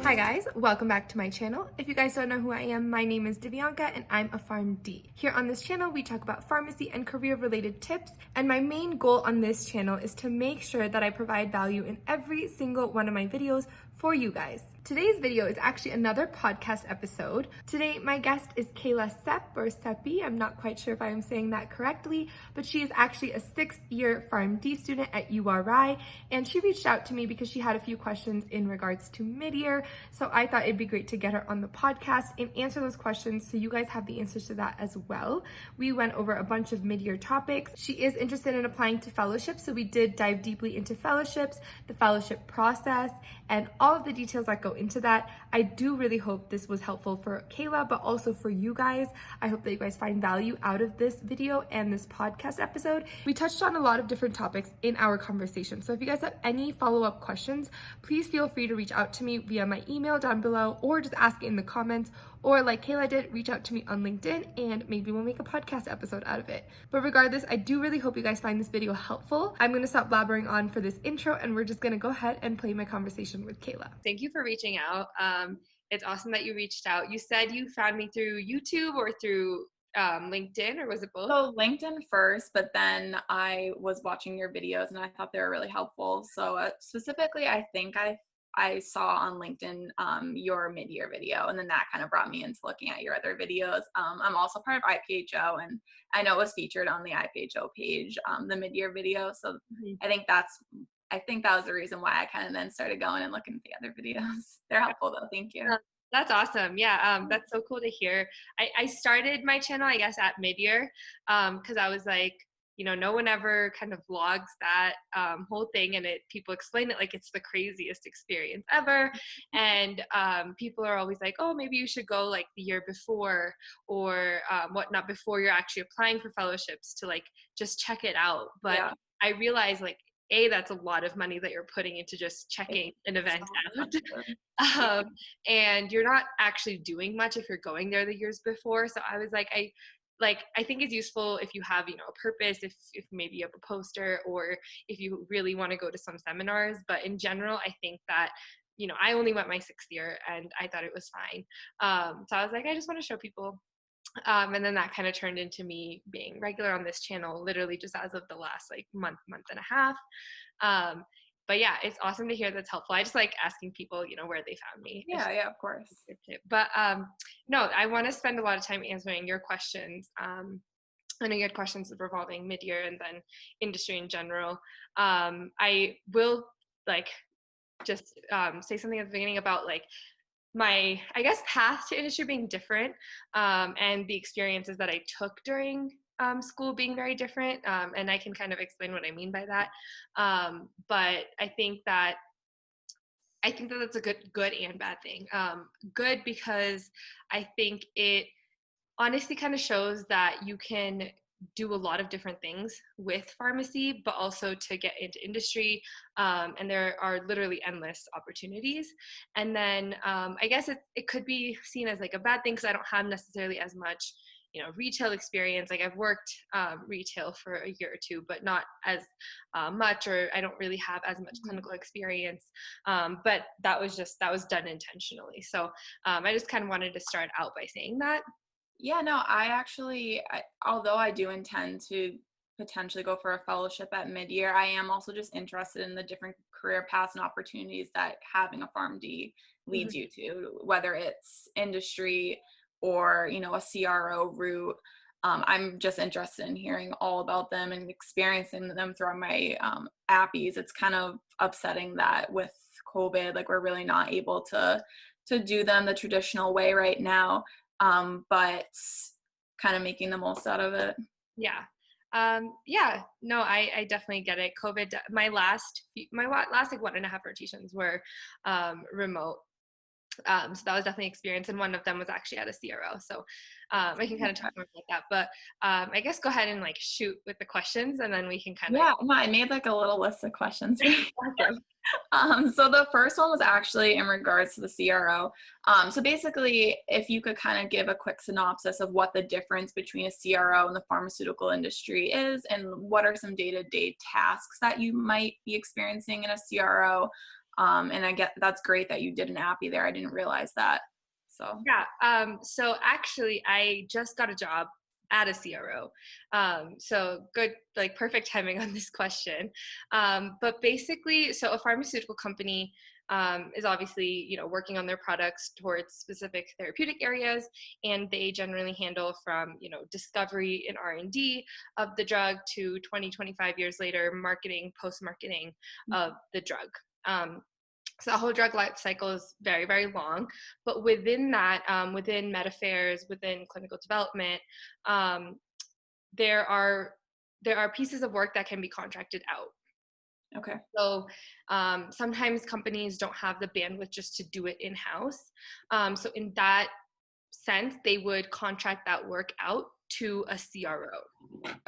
Hi guys, welcome back to my channel. If you guys don't know who I am, my name is Divyanka and I'm a PharmD. Here on this channel, we talk about pharmacy and career related tips, and my main goal on this channel is to make sure that I provide value in every single one of my videos for you guys. Today's video is actually another podcast episode. Today, my guest is Kayla Sepe. I'm not quite sure if I am saying that correctly, but she is actually a 6th-year PharmD student at URI, and she reached out to me because she had a few questions in regards to mid-year, so I thought it'd be great to get her on the podcast and answer those questions so you guys have the answers to that as well. We went over a bunch of mid-year topics. She is interested in applying to fellowships, so we did dive deeply into fellowships, the fellowship process, and all of the details that go into that. I do really hope this was helpful for Kayla, but also for you guys. I hope that you guys find value out of this video and this podcast episode. We touched on a lot of different topics in our conversation, so if you guys have any follow-up questions, please feel free to reach out to me via my email down below, or just ask it in the comments, or like Kayla did, reach out to me on LinkedIn and maybe we'll make a podcast episode out of it. But regardless, I do really hope you guys find this video helpful. I'm gonna stop blabbering on for this intro and we're just gonna go ahead and play my conversation with Kayla. Thank you for reaching out. It's awesome that you reached out. You said you found me through YouTube or through LinkedIn, or was it both? So LinkedIn first, but then I was watching your videos and I thought they were really helpful. So specifically, I think I saw on LinkedIn your mid-year video, and then that kind of brought me into looking at your other videos. I'm also part of IPHO, and I know it was featured on the IPHO page, the mid-year video. So I think that was the reason why I kind of then started going and looking at the other videos. They're helpful though. Thank you. That's awesome. Yeah, that's so cool to hear. I started my channel, I guess, at mid-year because I was like, no one ever kind of vlogs that whole thing, and people explain it like it's the craziest experience ever. And people are always like, oh, maybe you should go like the year before or whatnot before you're actually applying for fellowships to like just check it out. But Yeah. I realized like, that's a lot of money that you're putting into just checking an event out. And you're not actually doing much if you're going there the years before. So I was like, I think it's useful if you have, a purpose, if maybe you have a poster, or if you really want to go to some seminars. But in general, I think that, I only went my 6th year and I thought it was fine. So I was like, I just want to show people. And then that kind of turned into me being regular on this channel, literally just as of the last like month and a half. But yeah, it's awesome to hear that's helpful. I just like asking people, where they found me. Yeah, of course. But no, I want to spend a lot of time answering your questions. I know you had questions revolving mid-year and then industry in general. I will like just say something at the beginning about like my, I guess, path to industry being different, and the experiences that I took during school being very different, and I can kind of explain what I mean by that. But I think that that's a good and bad thing. Good because I think it honestly kind of shows that you can do a lot of different things with pharmacy, but also to get into industry, and there are literally endless opportunities. And then I guess it could be seen as like a bad thing because I don't have necessarily as much retail experience. Like I've worked retail for a year or two, but not as much, or I don't really have as much clinical experience. But that was done intentionally. So I just kind of wanted to start out by saying that. Yeah, no, although I do intend to potentially go for a fellowship at mid-year, I am also just interested in the different career paths and opportunities that having a PharmD leads you to, whether it's industry or, a CRO route. I'm just interested in hearing all about them and experiencing them through my appies. It's kind of upsetting that with COVID, like we're really not able to do them the traditional way right now. But kind of making the most out of it. Yeah. No, I definitely get it. COVID, my last like 1.5 rotations were remote. So that was definitely experience, and one of them was actually at a CRO. So I can kind of talk more about that. But I guess go ahead and like shoot with the questions, and then we can kind of. Yeah, no, I made like a little list of questions. So the first one was actually in regards to the CRO. So basically, if you could kind of give a quick synopsis of what the difference between a CRO and the pharmaceutical industry is, and what are some day-to-day tasks that you might be experiencing in a CRO, And I get that's great that you did an appy there. I didn't realize that. So Yeah. So actually, I just got a job at a CRO. So good, like perfect timing on this question. But basically, so a pharmaceutical company is obviously, working on their products towards specific therapeutic areas, and they generally handle from, discovery and R&D of the drug to 20, 25 years later, marketing, post-marketing of the drug. So the whole drug life cycle is very, very long. But within that, within med affairs, within clinical development, um, there are pieces of work that can be contracted out. okay. So sometimes companies don't have the bandwidth just to do it in-house. So in that sense, they would contract that work out to a CRO.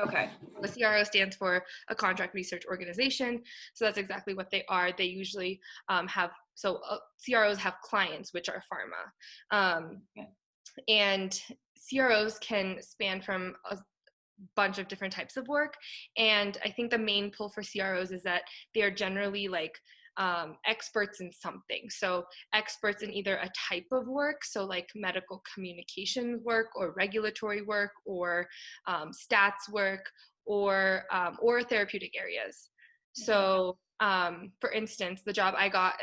Okay. The CRO stands for a contract research organization. So that's exactly what they are. They usually CROs have clients, which are pharma. Okay. And CROs can span from a bunch of different types of work. And I think the main pull for CROs is that they are generally like experts in something. So experts in either a type of work, so like medical communication work or regulatory work or stats work or therapeutic areas. So for instance, the job I got,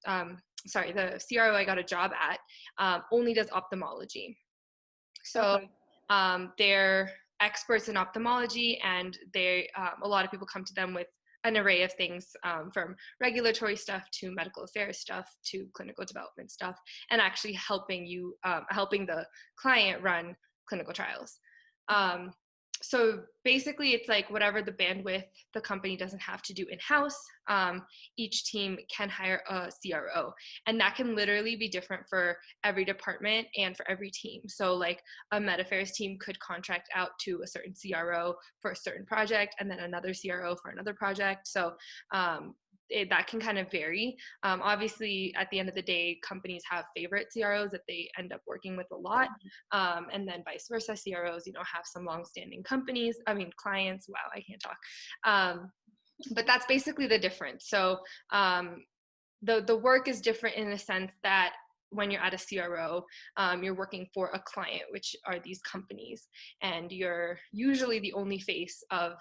the CRO I got a job at only does ophthalmology. So they're experts in ophthalmology, and a lot of people come to them with an array of things, from regulatory stuff to medical affairs stuff to clinical development stuff, and actually helping the client run clinical trials. So basically, it's like whatever the bandwidth the company doesn't have to do in-house, each team can hire a CRO. And that can literally be different for every department and for every team. So like a med affairs team could contract out to a certain CRO for a certain project, and then another CRO for another project. So that can kind of vary. Obviously, at the end of the day, companies have favorite CROs that they end up working with a lot. And then vice versa, CROs, have some longstanding clients. Wow, I can't talk. But that's basically the difference. So the work is different in the sense that when you're at a CRO, you're working for a client, which are these companies, and you're usually the only face of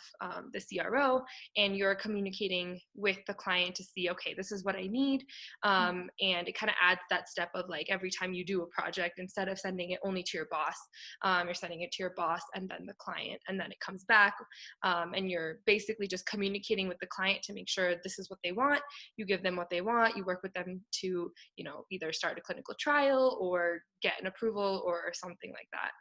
the CRO, and you're communicating with the client to see, okay, this is what I need, and it kind of adds that step of like every time you do a project, instead of sending it only to your boss, you're sending it to your boss and then the client, and then it comes back, and you're basically just communicating with the client to make sure this is what they want. You give them what they want. You work with them to, either start a clinical trial or get an approval or something like that.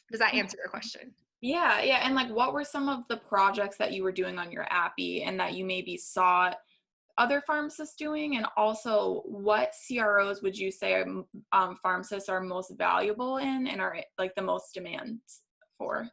Does that answer your question? Yeah. And like, what were some of the projects that you were doing on your appy and that you maybe saw other pharmacists doing? And also, what CROs would you say pharmacists are most valuable in and are like the most demand for?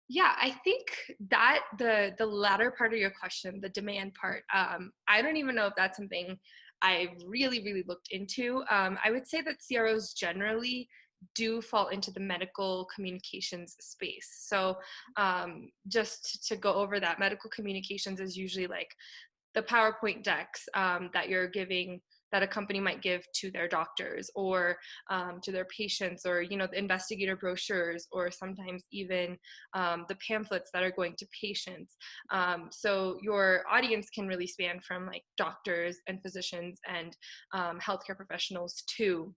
Yeah, I think that the latter part of your question, the demand part, I don't even know if that's something I really, really looked into. I would say that CROs generally do fall into the medical communications space. So just to go over that, medical communications is usually like the PowerPoint decks that a company might give to their doctors or to their patients, or the investigator brochures, or sometimes even the pamphlets that are going to patients. So your audience can really span from like doctors and physicians and healthcare professionals to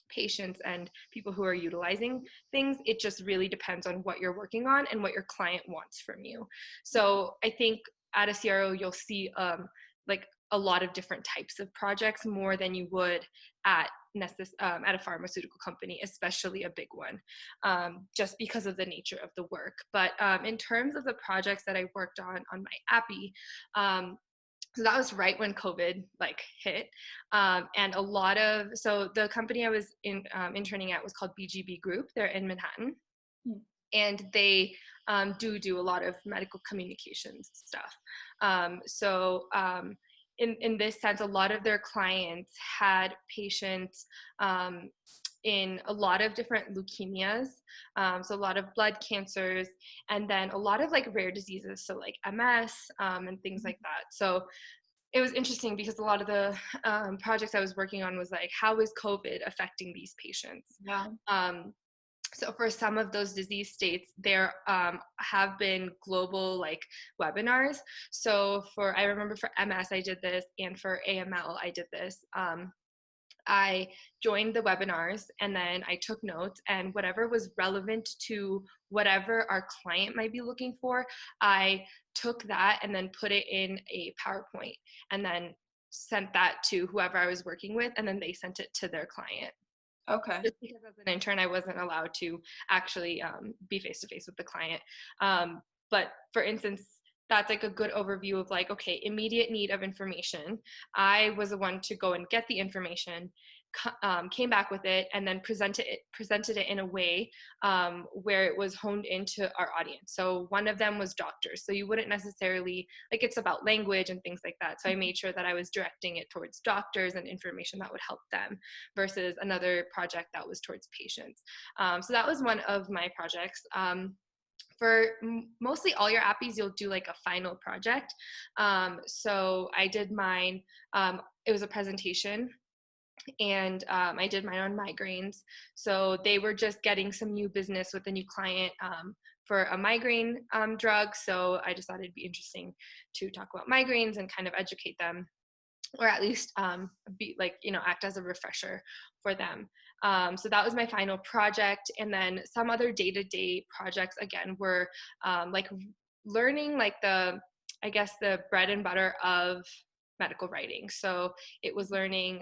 patients and people who are utilizing things. It just really depends on what you're working on and what your client wants from you. So I think at a CRO, you'll see like a lot of different types of projects, more than you would at a pharmaceutical company, especially a big one, just because of the nature of the work. But in terms of the projects that I worked on my appy, so that was right when COVID hit, and so the company I was interning at was called BGB Group. They're in Manhattan, and they do a lot of medical communications stuff. In this sense, a lot of their clients had patients in a lot of different leukemias, so a lot of blood cancers, and then a lot of rare diseases, so like MS and things like that. So it was interesting because a lot of the projects I was working on was like, how is COVID affecting these patients? Yeah. Um, so for some of those disease states, there have been global like webinars. So I remember for MS I did this, and for AML I did this. I joined the webinars and then I took notes, and whatever was relevant to whatever our client might be looking for, I took that and then put it in a PowerPoint and then sent that to whoever I was working with, and then they sent it to their client. Okay. Just because as an intern, I wasn't allowed to actually be face to face with the client. But for instance, that's like a good overview of like, okay, immediate need of information. I was the one to go and get the information, came back with it, and then presented it in a way where it was honed into our audience. So one of them was doctors. So you wouldn't necessarily, like, it's about language and things like that. So I made sure that I was directing it towards doctors and information that would help them, versus another project that was towards patients. So that was one of my projects. For mostly all your appies, you'll do like a final project. So I did mine. It was a presentation, and I did mine on migraines. So they were just getting some new business with a new client for a migraine drug. So I just thought it'd be interesting to talk about migraines and kind of educate them, or at least be like, act as a refresher for them. So that was my final project. And then some other day-to-day projects, again, were like learning like I guess the bread and butter of medical writing. So it was learning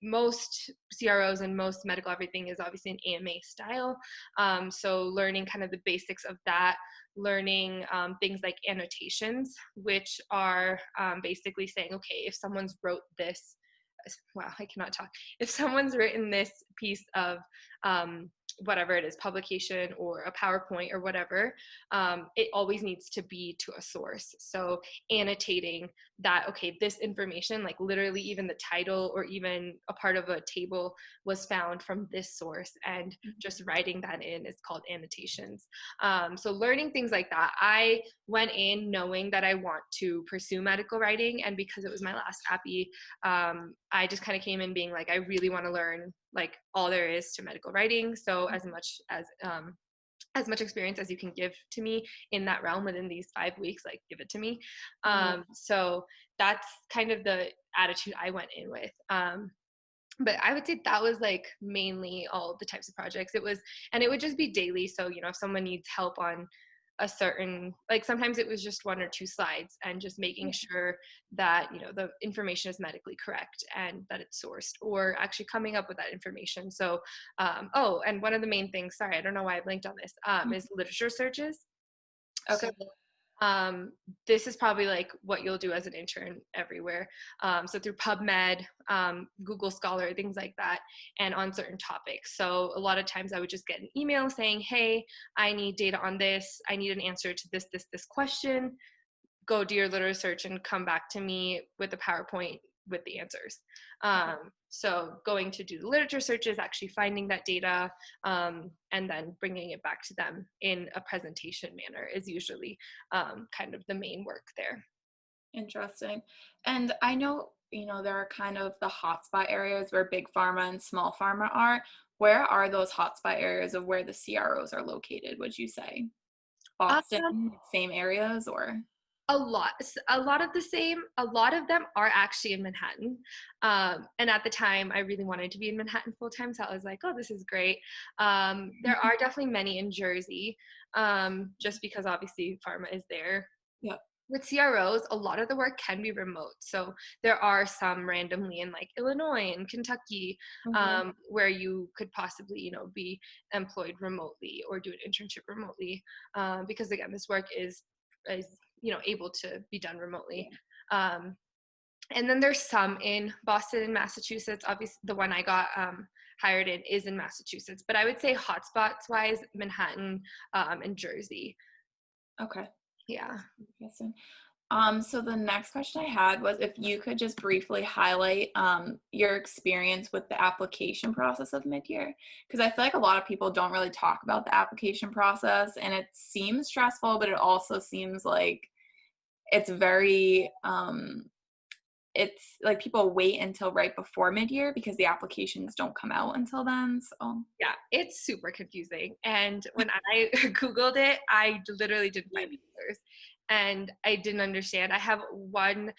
most CROs and most medical everything is obviously an AMA style. So learning kind of the basics of that, learning things like annotations, which are basically saying, okay, if someone's wrote this, wow, I cannot talk. If someone's written this piece of whatever it is, publication or a PowerPoint or whatever, it always needs to be to a source. So annotating that, okay, this information, like literally even the title or even a part of a table was found from this source, and just writing that in is called annotations. So learning things like that. I went in knowing that I want to pursue medical writing, and because it was my last appy, I just kind of came in being like, I really want to learn like all there is to medical writing. So as much experience as you can give to me in that realm within these 5 weeks, like give it to me. So that's kind of the attitude I went in with. But I would say that was like mainly all the types of projects and it would just be daily. So, if someone needs help on a certain, like sometimes it was just 1 or 2 slides, and just making sure that, the information is medically correct and that it's sourced, or actually coming up with that information. So, and one of the main things, sorry, I don't know why I blinked on this, is literature searches. So Okay. this is probably like what you'll do as an intern everywhere. So through PubMed, Google Scholar, things like that, and on certain topics. So a lot of times I would just get an email saying, hey, I need data on this. I need an answer to this question. Go do your literature search and come back to me with a PowerPoint with the answers. So going to do the literature searches, actually finding that data, and then bringing it back to them in a presentation manner is usually kind of the main work there. Interesting. And I know, there are kind of the hotspot areas where big pharma and small pharma are. Where are those hotspot areas of where the CROs are located, would you say? Uh, Boston, same areas, or? a lot of the same. A lot of them are actually in Manhattan, and at the time I really wanted to be in Manhattan full time, so I was like, oh, this is great. There are definitely many in Jersey, just because obviously pharma is there. Yep. With CROs, a lot of the work can be remote. So there are some randomly in like Illinois and Kentucky, where you could possibly, be employed remotely or do an internship remotely, because again, this work is able to be done remotely. And then there's some in Boston and Massachusetts. Obviously, the one I got hired in is in Massachusetts, but I would say hotspots wise, Manhattan and Jersey. Okay. Yeah. Interesting. So the next question I had was if you could just briefly highlight your experience with the application process of mid-year, because I feel like a lot of people don't really talk about the application process, and it seems stressful, but it also seems like it's very it's like people wait until right before mid-year because the applications don't come out until then. So Yeah, it's super confusing. And when I Googled it, I literally didn't find answers. And I didn't understand. I have one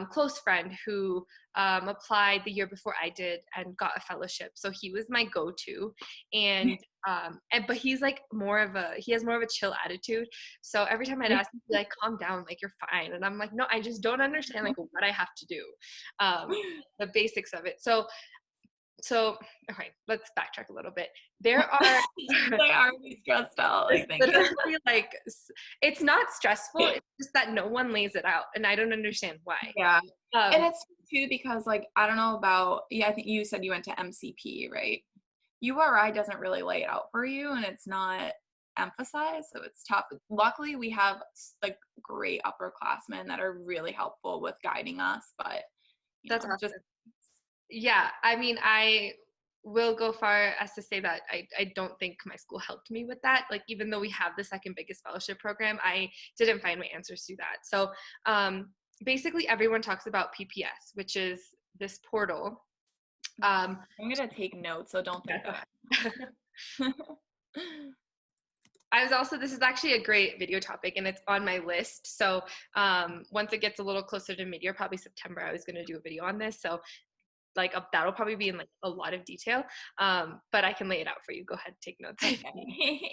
close friend who applied the year before I did and got a fellowship. So he was my go-to. But he's like he has more of a chill attitude. So every time I'd ask him, he'd be like, calm down, like you're fine. And I'm like, no, I just don't understand like what I have to do, the basics of it. So okay, let's backtrack a little bit. There are they are already stressed out, it's I think. literally like it's not stressful. It's just that no one lays it out, and I don't understand why. Yeah. And Um, it's too because like I don't know about I think you said you went to MCP, right? URI doesn't really lay it out for you and it's not emphasized, so it's tough. Luckily we have like great upperclassmen that are really helpful with guiding us, but that's just awesome. Yeah, I mean, I will go far as to say that I don't think my school helped me with that. Like, even though we have the second biggest fellowship program, I didn't find my answers to that. So basically, everyone talks about PPS, which is this portal. I'm gonna take notes, so don't think Yeah. of This is actually a great video topic and it's on my list. So once it gets a little closer to mid-year, probably September, I was going to do a video on this. So like that'll probably be in like a lot of detail, but I can lay it out for you. Go ahead, take notes. Okay.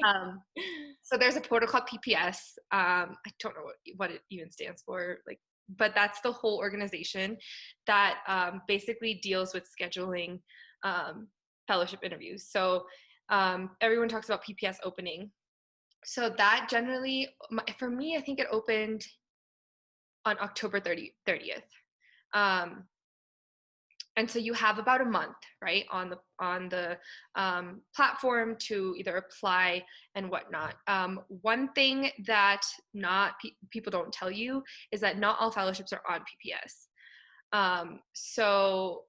So there's a portal called PPS. I don't know what it even stands for, like, but that's the whole organization that basically deals with scheduling fellowship interviews. So everyone talks about PPS opening. So that generally, for me, I think it opened on October 30th. And so you have about a month, right, on the platform to either apply and whatnot. One thing that not people don't tell you is that not all fellowships are on PPS. So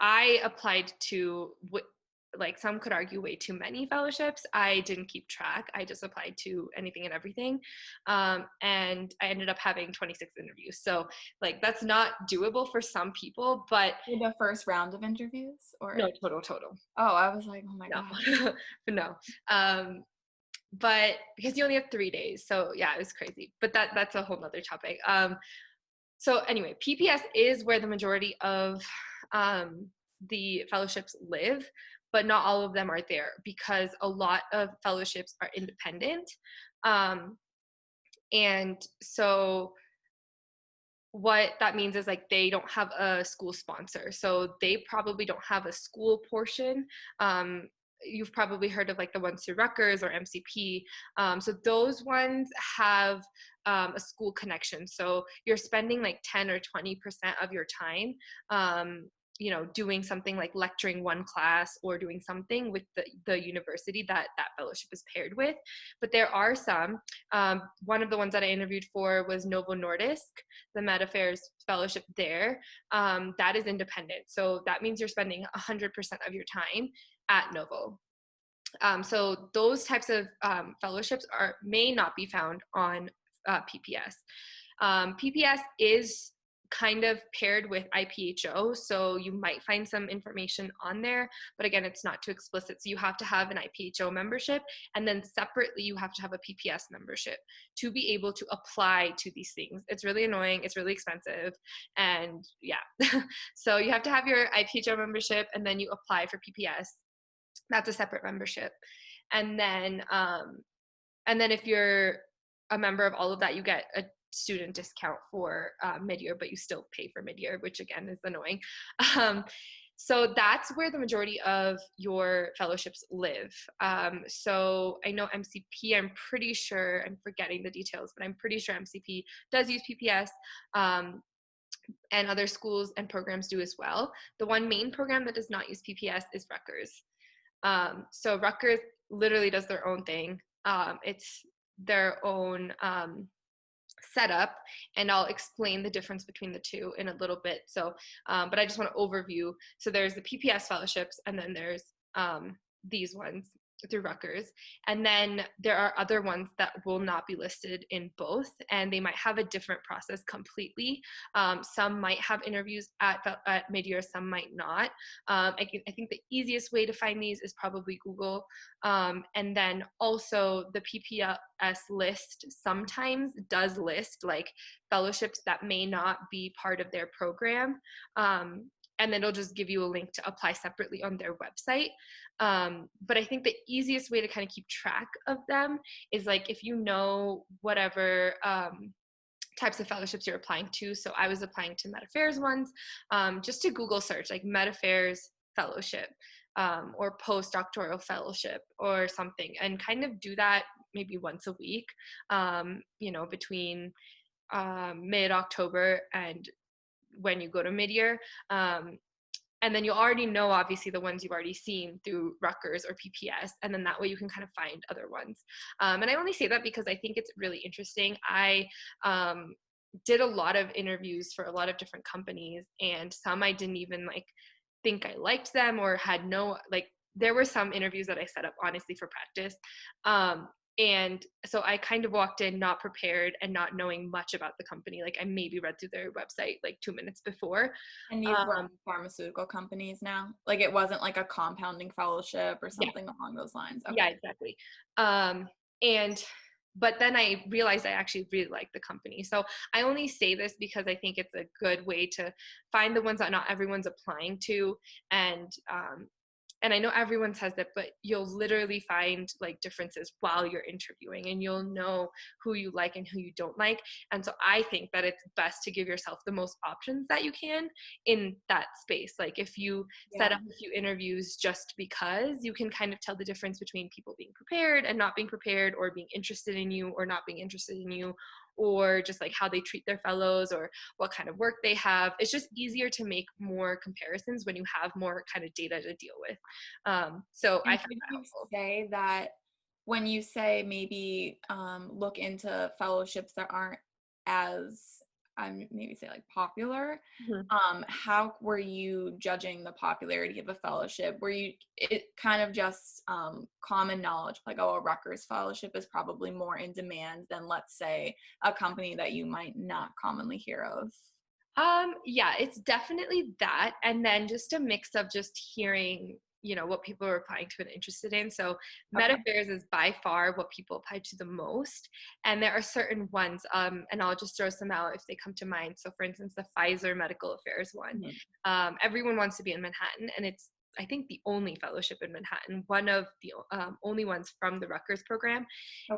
I applied to like some could argue way too many fellowships. I didn't keep track. I just applied to anything and everything. And I ended up having 26 interviews. So like that's not doable for some people, but The first round of interviews or no, total. oh, I was like, oh my No, god. no. But because you only have 3 days. So yeah, it was crazy. But that's a whole nother topic. So anyway, PPS is where the majority of the fellowships live, but not all of them are there because a lot of fellowships are independent. And so what that means is like they don't have a school sponsor. So they probably don't have a school portion. You've probably heard of like the ones through Rutgers or MCP. So those ones have a school connection. So you're spending like 10 or 20% of your time doing something like lecturing one class or doing something with the university that fellowship is paired with. But there are some. One of the ones that I interviewed for was Novo Nordisk, the Med Affairs fellowship there. That is independent. So that means you're spending 100% of your time at Novo. So those types of fellowships may not be found on PPS. PPS is kind of paired with IPHO, so you might find some information on there, but again, it's not too explicit. So you have to have an IPHO membership, and then separately you have to have a PPS membership to be able to apply to these things. It's really annoying, it's really expensive, and yeah. So you have to have your IPHO membership, and then you apply for PPS. That's a separate membership. And then if you're a member of all of that, you get a student discount for mid-year, but you still pay for mid-year, which again is annoying. So that's where the majority of your fellowships live. So I know MCP, I'm pretty sure, I'm forgetting the details, but I'm pretty sure MCP does use PPS. And other schools and programs do as well. The one main program that does not use PPS is Rutgers. So Rutgers literally does their own thing. It's their own setup, and I'll explain the difference between the two in a little bit. So, but I just want to overview. So there's the PPS fellowships, and then there's these ones. through Rutgers. And then there are other ones that will not be listed in both, and they might have a different process completely. Some might have interviews at mid-year, some might not. I think the easiest way to find these is probably Google. And then also the PPS list sometimes does list like fellowships that may not be part of their program. And then it'll just give you a link to apply separately on their website. But I think the easiest way to kind of keep track of them is like if you know whatever types of fellowships you're applying to. So I was applying to Med Affairs ones, just to Google search like Med Affairs fellowship, or postdoctoral fellowship or something, and kind of do that maybe once a week, between mid-October and when you go to mid-year. And then you'll already know, obviously, the ones you've already seen through Rutgers or PPS, and then that way you can kind of find other ones. And I only say that because I think it's really interesting. I did a lot of interviews for a lot of different companies, and some I didn't even think I liked them or had no, there were some interviews that I set up honestly for practice. And so I kind of walked in not prepared and not knowing much about the company. Like I maybe read through their website 2 minutes before. And you've worked with pharmaceutical companies now? Like it wasn't like a compounding fellowship or something along those lines? Okay. Yeah, exactly. But then I realized I actually really like the company. So I only say this because I think it's a good way to find the ones that not everyone's applying to. And I know everyone says that, but you'll literally find differences while you're interviewing, and you'll know who you like and who you don't like. And so I think that it's best to give yourself the most options that you can in that space. Like if you set up a few interviews just because, you can kind of tell the difference between people being prepared and not being prepared, or being interested in you or not being interested in you, or just how they treat their fellows or what kind of work they have. It's just easier to make more comparisons when you have more kind of data to deal with. So I find that helpful. Say that when you say maybe look into fellowships that aren't as maybe say popular, how were you judging the popularity of a fellowship? Were you it kind of just common knowledge a Rutgers fellowship is probably more in demand than, let's say, a company that you might not commonly hear of? Yeah, it's definitely that. And then just a mix of just hearing what people are applying to and interested in. So Med Affairs is by far what people apply to the most. And there are certain ones, and I'll just throw some out if they come to mind. So for instance, the Pfizer Medical Affairs one, everyone wants to be in Manhattan, and it's, I think, the only fellowship in Manhattan, one of the only ones from the Rutgers program.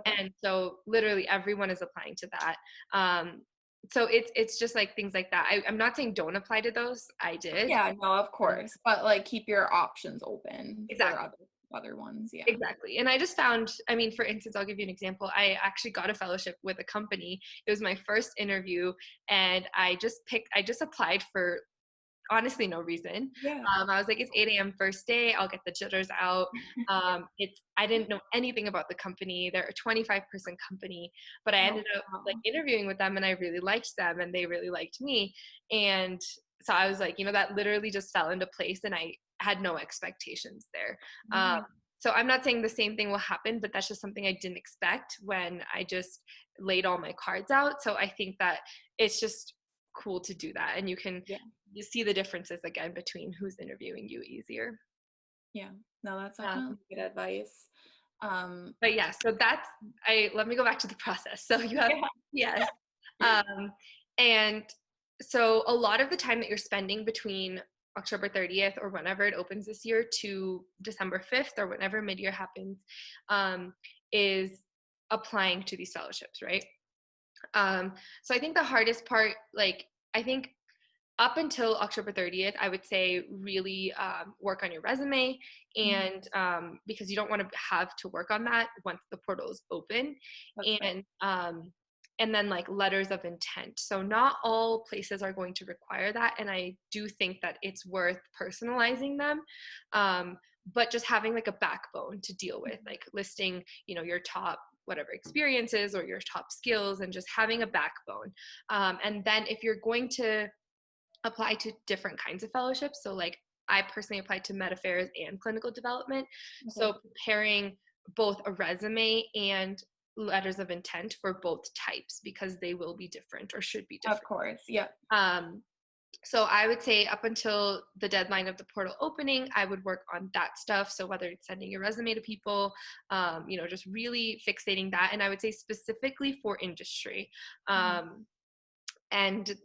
And so literally everyone is applying to that. So it's just things like that. I'm not saying don't apply to those. I did. Yeah, no, of course. But keep your options open Exactly. for other ones. Yeah. Exactly. And I just found, for instance, I'll give you an example. I actually got a fellowship with a company. It was my first interview, and I just applied for honestly no reason. Yeah. I was like, it's 8 a.m. first day, I'll get the jitters out. I didn't know anything about the company. They're a 25-person company, but I ended up interviewing with them, and I really liked them, and they really liked me. And so I was that literally just fell into place, and I had no expectations there. So I'm not saying the same thing will happen, but that's just something I didn't expect when I just laid all my cards out. So I think that it's just cool to do that, and you can you see the differences again between who's interviewing you easier. Yeah, no, that's definitely good advice. But yeah, so let me go back to the process. So you have yes, and so a lot of the time that you're spending between October 30th or whenever it opens this year to December 5th or whenever mid-year happens, is applying to these fellowships, right? So I think the hardest part, I think up until October 30th, I would say really work on your resume, and because you don't want to have to work on that once the portal is open. And then letters of intent. So not all places are going to require that, and I do think that it's worth personalizing them, but just having a backbone to deal with, listing your top whatever experiences or your top skills, and just having a backbone. And then if you're going to apply to different kinds of fellowships, so I personally applied to med affairs and clinical development. Okay. So preparing both a resume and letters of intent for both types, because they will be different or should be Of different. course. Yep. Um, so I would say up until the deadline of the portal opening, I would work on that stuff. So whether it's sending your resume to people, just really fixating that. And I would say specifically for industry. Mhm. And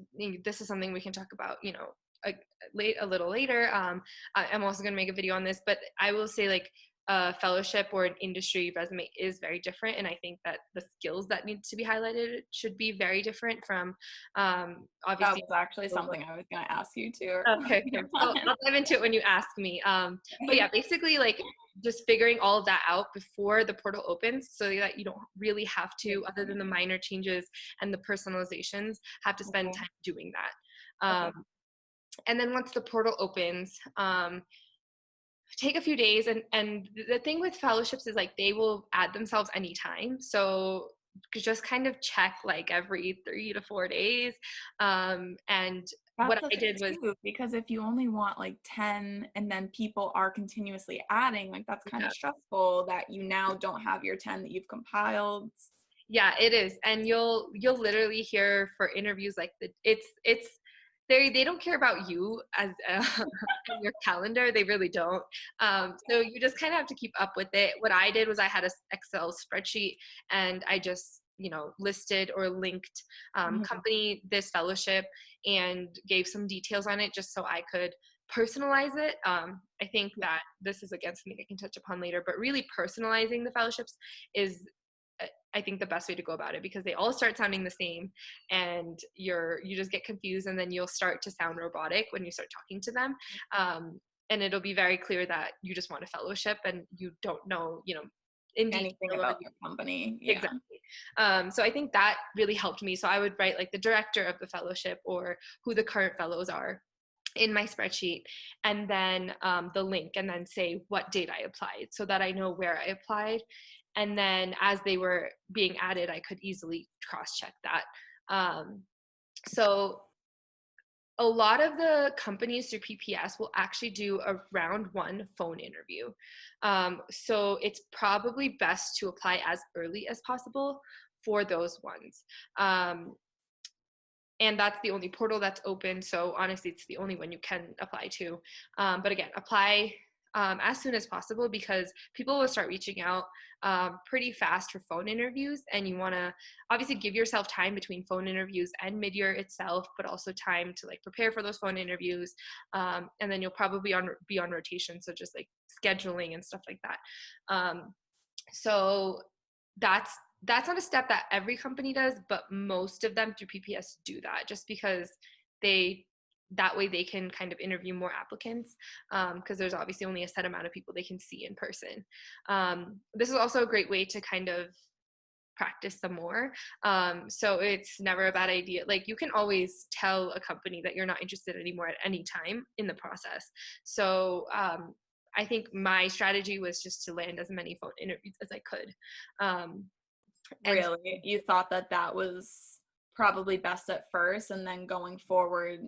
this is something we can talk about, a little later. I'm also going to make a video on this, but I will say, like, a fellowship or an industry resume is very different, and I think that the skills that need to be highlighted should be very different from, That obviously. was actually something I was going to ask you too. Okay, okay. So I'll dive into it when you ask me. But yeah, basically, like, just figuring all of that out before the portal opens, so that you don't really have to, other than the minor changes and the personalizations, have to spend Okay. time doing that. Okay. And then once the portal opens, take a few days. And the thing with fellowships is, like, they will add themselves anytime. So just kind of check like every 3 to 4 days. And what That's the I thing did was, too, because if you only want like 10 and then people are continuously adding, like that's kind yeah, of stressful that you now don't have your 10 that you've compiled. yeah, it is. And you'll literally hear for interviews, like, it's they don't care about you as as your calendar. They really don't. So you just kind of have to keep up with it. What I did was I had a Excel spreadsheet, and I just, listed or linked, Mhm. company, this fellowship, and gave some details on it just so I could personalize it. I think Yeah. that this is, again, something I can touch upon later, but really personalizing the fellowships is, I think, the best way to go about it, because they all start sounding the same, and you just get confused, and then you'll start to sound robotic when you start talking to them. And it'll be very clear that you just want a fellowship and you don't know, in Anything detail about your company. Yeah. exactly. So I think that really helped me. So I would write like the director of the fellowship or who the current fellows are in my spreadsheet, and then the link, and then say what date I applied, so that I know where I applied. And then as they were being added, I could easily cross check that. So a lot of the companies through PPS will actually do a round one phone interview. So it's probably best to apply as early as possible for those ones. And that's the only portal that's open. So honestly, it's the only one you can apply to. But again, apply as soon as possible, because people will start reaching out pretty fast for phone interviews. And you want to obviously give yourself time between phone interviews and mid-year itself, but also time to, like, prepare for those phone interviews. And then you'll probably be on rotation. So just like scheduling and stuff like that. So that's not a step that every company does, but most of them through PPS do that, just because they that way they can kind of interview more applicants, because there's obviously only a set amount of people they can see in person. This is also a great way to kind of practice some more. So it's never a bad idea. Like, you can always tell a company that you're not interested anymore at any time in the process. So I think my strategy was just to land as many phone interviews as I could. And Really? You thought that that was probably best at first, and then going forward,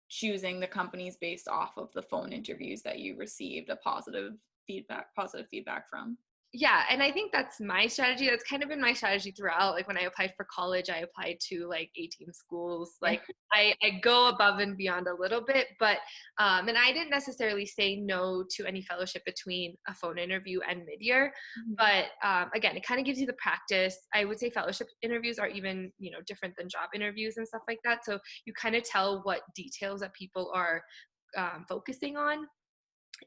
choosing the companies based off of the phone interviews that you received a positive feedback from. yeah, and I think that's my strategy. That's kind of been my strategy throughout. Like, when I applied for college, I applied to like 18 schools. Yeah. Like, I go above and beyond a little bit, but and I didn't necessarily say no to any fellowship between a phone interview and mid-year. Mhm. But again, it kind of gives you the practice. I would say fellowship interviews are even, different than job interviews and stuff like that. So you kind of tell what details that people are focusing on,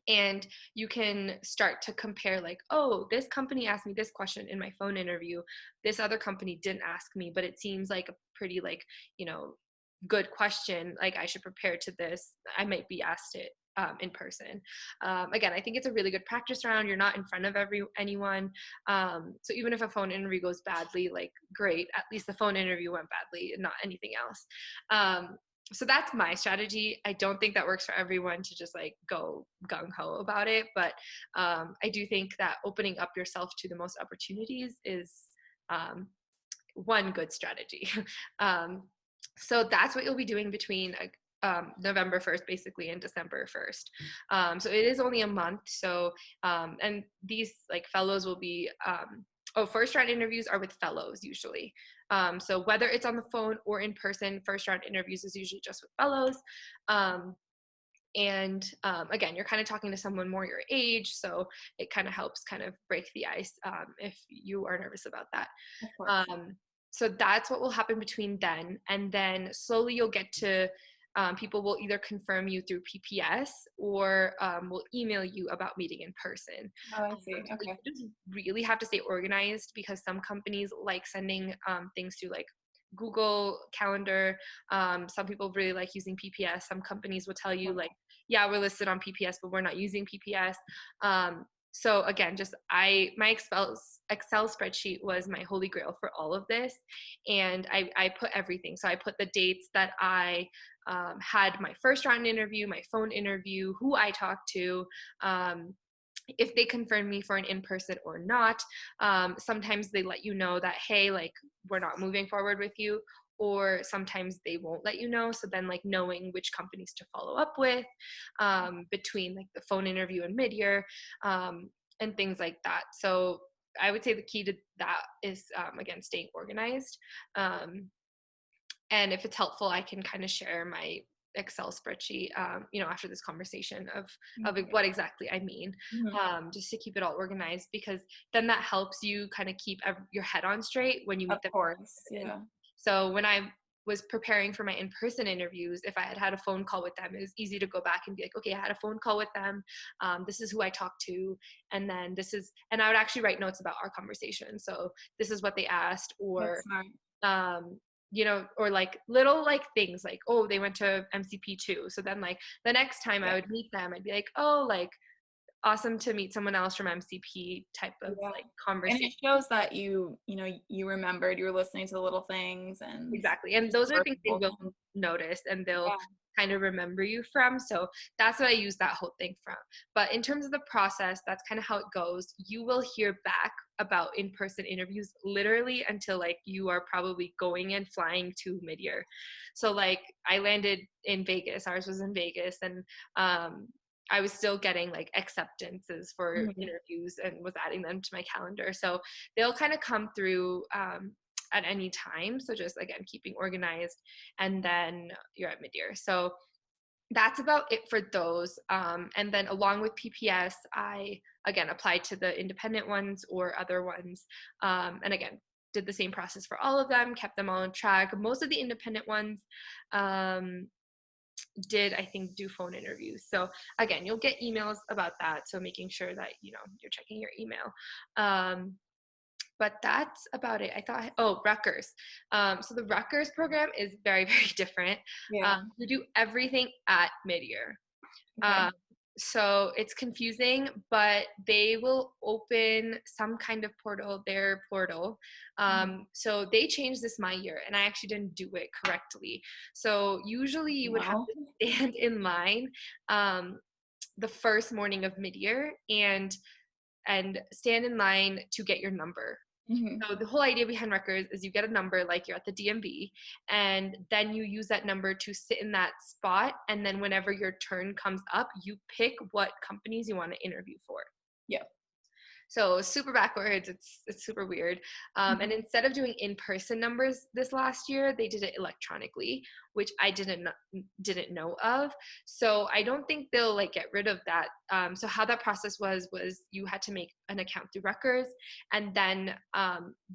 and you can start to compare, like, oh, this company asked me this question in my phone interview, this other company didn't ask me, but it seems like a pretty, like, good question, like, I should prepare to this, I might be asked it in person. Again, I think it's a really good practice round. You're not in front of anyone. So even if a phone interview goes badly, like, great, at least the phone interview went badly and not anything else. So that's my strategy. I don't think that works for everyone to just like go gung-ho about it, but I do think that opening up yourself to the most opportunities is one good strategy. um, so that's what you'll be doing between November 1st, basically, and December 1st. So it is only a month. So, and these like fellows will be, first round interviews are with fellows usually. So whether it's on the phone or in person, first round interviews is usually just with fellows. And again, you're kind of talking to someone more your age, so it kind of helps kind of break the ice if you are nervous about that. Of course. So that's what will happen between then, and then slowly you'll get to people will either confirm you through PPS or will email you about meeting in person. Oh, I see. So you Okay. just really have to stay organized because some companies like sending things through like Google Calendar. Some people really like using PPS. Some companies will tell you like, yeah, we're listed on PPS, but we're not using PPS. So again, just my Excel spreadsheet was my holy grail for all of this, and I put everything. So I put the dates that I had my first round interview, my phone interview, who I talked to, if they confirm me for an in-person or not. Sometimes they let you know that, hey, like we're not moving forward with you, or sometimes they won't let you know. So then like knowing which companies to follow up with between like the phone interview and mid-year and things like that. So I would say the key to that is again, staying organized. And if it's helpful, I can kind of share my Excel spreadsheet, after this conversation of what exactly I mean, Mhm. just to keep it all organized, because then that helps you kind of keep your head on straight when you Of meet them. course. Yeah. So when I was preparing for my in-person interviews, if I had had a phone call with them, it was easy to go back and be like, okay, I had a phone call with them. This is who I talked to. And then and I would actually write notes about our conversation. So this is what they asked, or That's smart. um or like little like things like, oh, they went to MCP too, so then like the next time I Yeah. would meet them, I'd be like, oh, like awesome to meet someone else from MCP type of Yeah. like And conversation. it shows that you remembered, you were listening to the little things and Exactly. And just those are were things they able will to. notice and they'll Yeah. kind of remember you from. So that's what I use that whole thing from. But in terms of the process, that's kind of how it goes. You will hear back about in-person interviews literally until like you are probably going and flying to mid-year. So like I landed in Vegas, ours was in Vegas, and I was still getting like acceptances for Mhm. interviews and was adding them to my calendar. So they'll kind of come through at any time. So just again, keeping organized, and then you're at mid-year. So that's about it for those. And then along with PPS, I again applied to the independent ones or other ones. And again, did the same process for all of them, kept them all on track. Most of the independent ones did, I think, do phone interviews. So again, you'll get emails about that. So making sure that, you're checking your email. But that's about it. I thought, oh, Rutgers. So the Rutgers program is very, very different. Yeah. You do everything at mid-year. Okay. So it's confusing, but they will open some kind of portal, their portal. Mhm. So they changed this my year, and I actually didn't do it correctly. So usually you would have No. to stand in line the first morning of mid-year and stand in line to get your number. Mhm. So the whole idea behind Rutgers is you get a number like you're at the DMV, and then you use that number to sit in that spot. And then whenever your turn comes up, you pick what companies you want to interview for. Yeah. So super backwards. It's super weird. And Mhm. instead of doing in-person numbers this last year, they did it electronically, which I didn't know of. So I don't think they'll like get rid of that. So how that process was you had to make an account through Rutgers and then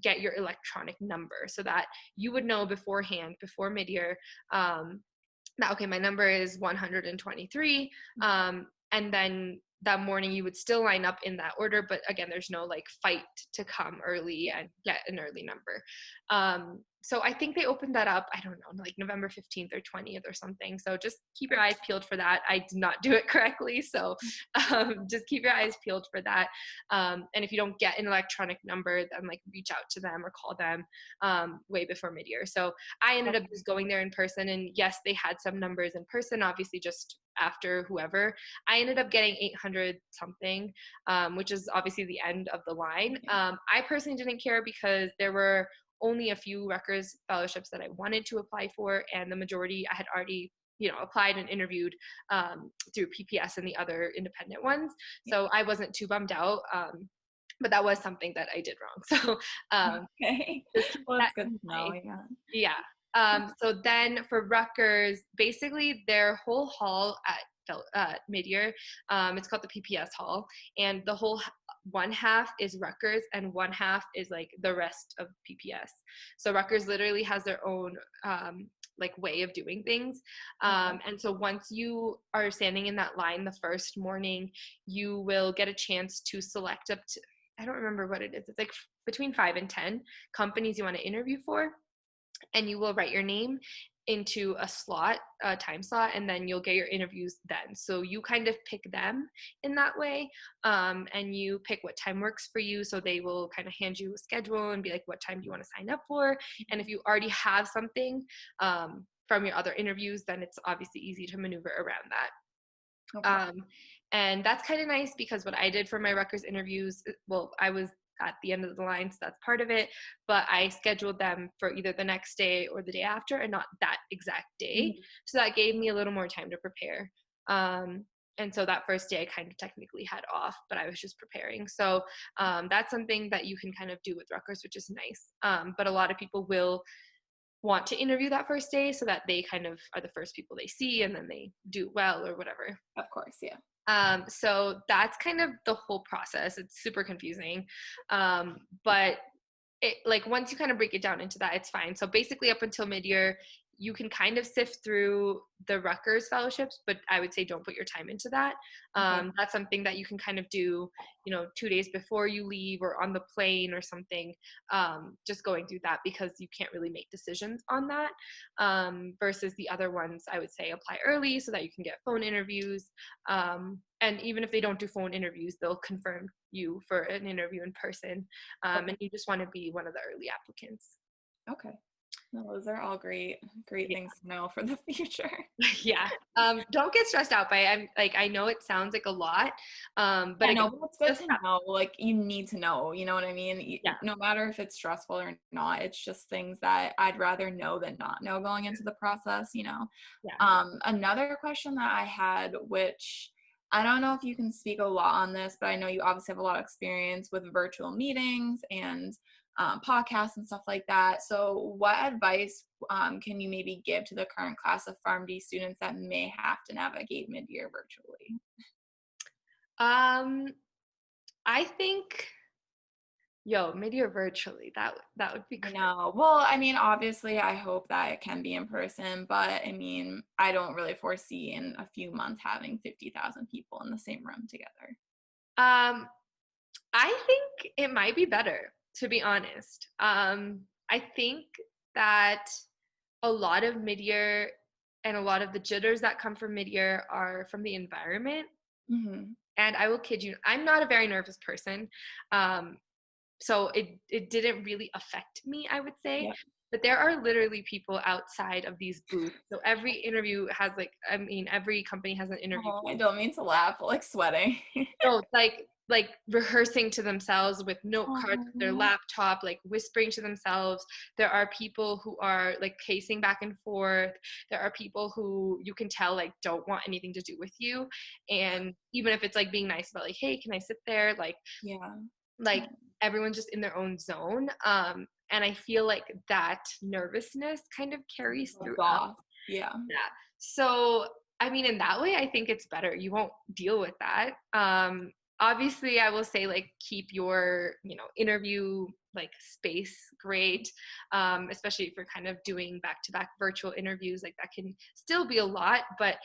get your electronic number so that you would know beforehand, before mid-year, that okay, my number is 123. And then that morning you would still line up in that order, but again, there's no like fight to come early and get an early number. So I think they opened that up, I don't know, like November 15th or 20th or something. So just keep your eyes peeled for that. I did not do it correctly, so just keep your eyes peeled for that. And if you don't get an electronic number, then like reach out to them or call them way before mid-year. So I ended up just going there in person, and yes, they had some numbers in person, obviously just after whoever. I ended up getting 800 something, which is obviously the end of the line. I personally didn't care because there were only a few Rutgers fellowships that I wanted to apply for, and the majority I had already applied and interviewed through PPS and the other independent ones. Yeah. So I wasn't too bummed out. But that was something that I did wrong. So Okay. just keep Well, that it's good in to know. mind. Yeah. Yeah. So then for Rutgers, basically their whole hall at Midyear, it's called the PPS hall, and the whole one half is Rutgers and one half is like the rest of PPS. So Rutgers literally has their own like way of doing things. And so once you are standing in that line the first morning, you will get a chance to select up to, I don't remember what it is. It's like between 5 and 10 companies you want to interview for, and you will write your name into a time slot, and then you'll get your interviews then. So you kind of pick them in that way, and you pick what time works for you. So they will kind of hand you a schedule and be like, what time do you want to sign up for? And if you already have something from your other interviews, then it's obviously easy to maneuver around that. Okay. And that's kind of nice because what I did for my Rutgers interviews, well, I was at the end of the line, so that's part of it, but I scheduled them for either the next day or the day after and not that exact day. Mhm. So that gave me a little more time to prepare. And so that first day I kind of technically had off, but I was just preparing. So that's something that you can kind of do with Rutgers, which is nice. But a lot of people will want to interview that first day so that they kind of are the first people they see and then they do well or whatever. Of course. Yeah. So that's kind of the whole process. It's super confusing. But it, like, once you kind of break it down into that, it's fine. So basically up until midyear, you can kind of sift through the Rutgers fellowships, but I would say don't put your time into that. Okay. That's something that you can kind of do, 2 days before you leave or on the plane or something, just going through that because you can't really make decisions on that. Versus the other ones, I would say apply early so that you can get phone interviews. And even if they don't do phone interviews, they'll confirm you for an interview in person. Okay. And you just want to be one of the early applicants. Okay. No, those are all great Yeah. things to know for the future. Yeah. Don't get stressed out by it. I know it sounds like a lot. But Yeah, again, no, but it's good just to know. Like, you need to know, you know what I mean? yeah. No matter if it's stressful or not, it's just things that I'd rather know than not know going into the process, you know? Yeah. Another question that I had, which I don't know if you can speak a lot on this, but I know you obviously have a lot of experience with virtual meetings and podcasts and stuff like that. So, what advice can you maybe give to the current class of PharmD students that may have to navigate mid-year virtually? Um, I think, mid-year virtually. That would be I great. know. Well, I mean, obviously, I hope that it can be in person, but I mean, I don't really foresee in a few months having 50,000 people in the same room together. Um, I think it might be better, to be honest. I think that a lot of mid-year and a lot of the jitters that come from mid-year are from the environment. Hmm. And I will kid you, I'm not a very nervous person. Um, so it didn't really affect me, I would say. Yeah. But there are literally people outside of these booths. So every interview has every company has an interview Oh, I booth. don't mean to laugh, but like sweating. So it's like rehearsing to themselves with note cards, with their Oh, laptop, like whispering to themselves. There are people who are like pacing back and forth. There are people who you can tell like don't want anything to do with you. And even if it's like being nice about like, hey, can I sit there? yeah. Like Oh, everyone's just in their own zone. And I feel like that nervousness kind of carries rubs throughout. off. Yeah. Yeah. So, I mean, in that way, I think it's better. You won't deal with that. Obviously, I will say, like, keep your, interview like space great, especially if you're kind of doing back-to-back virtual interviews. Like that can still be a lot, but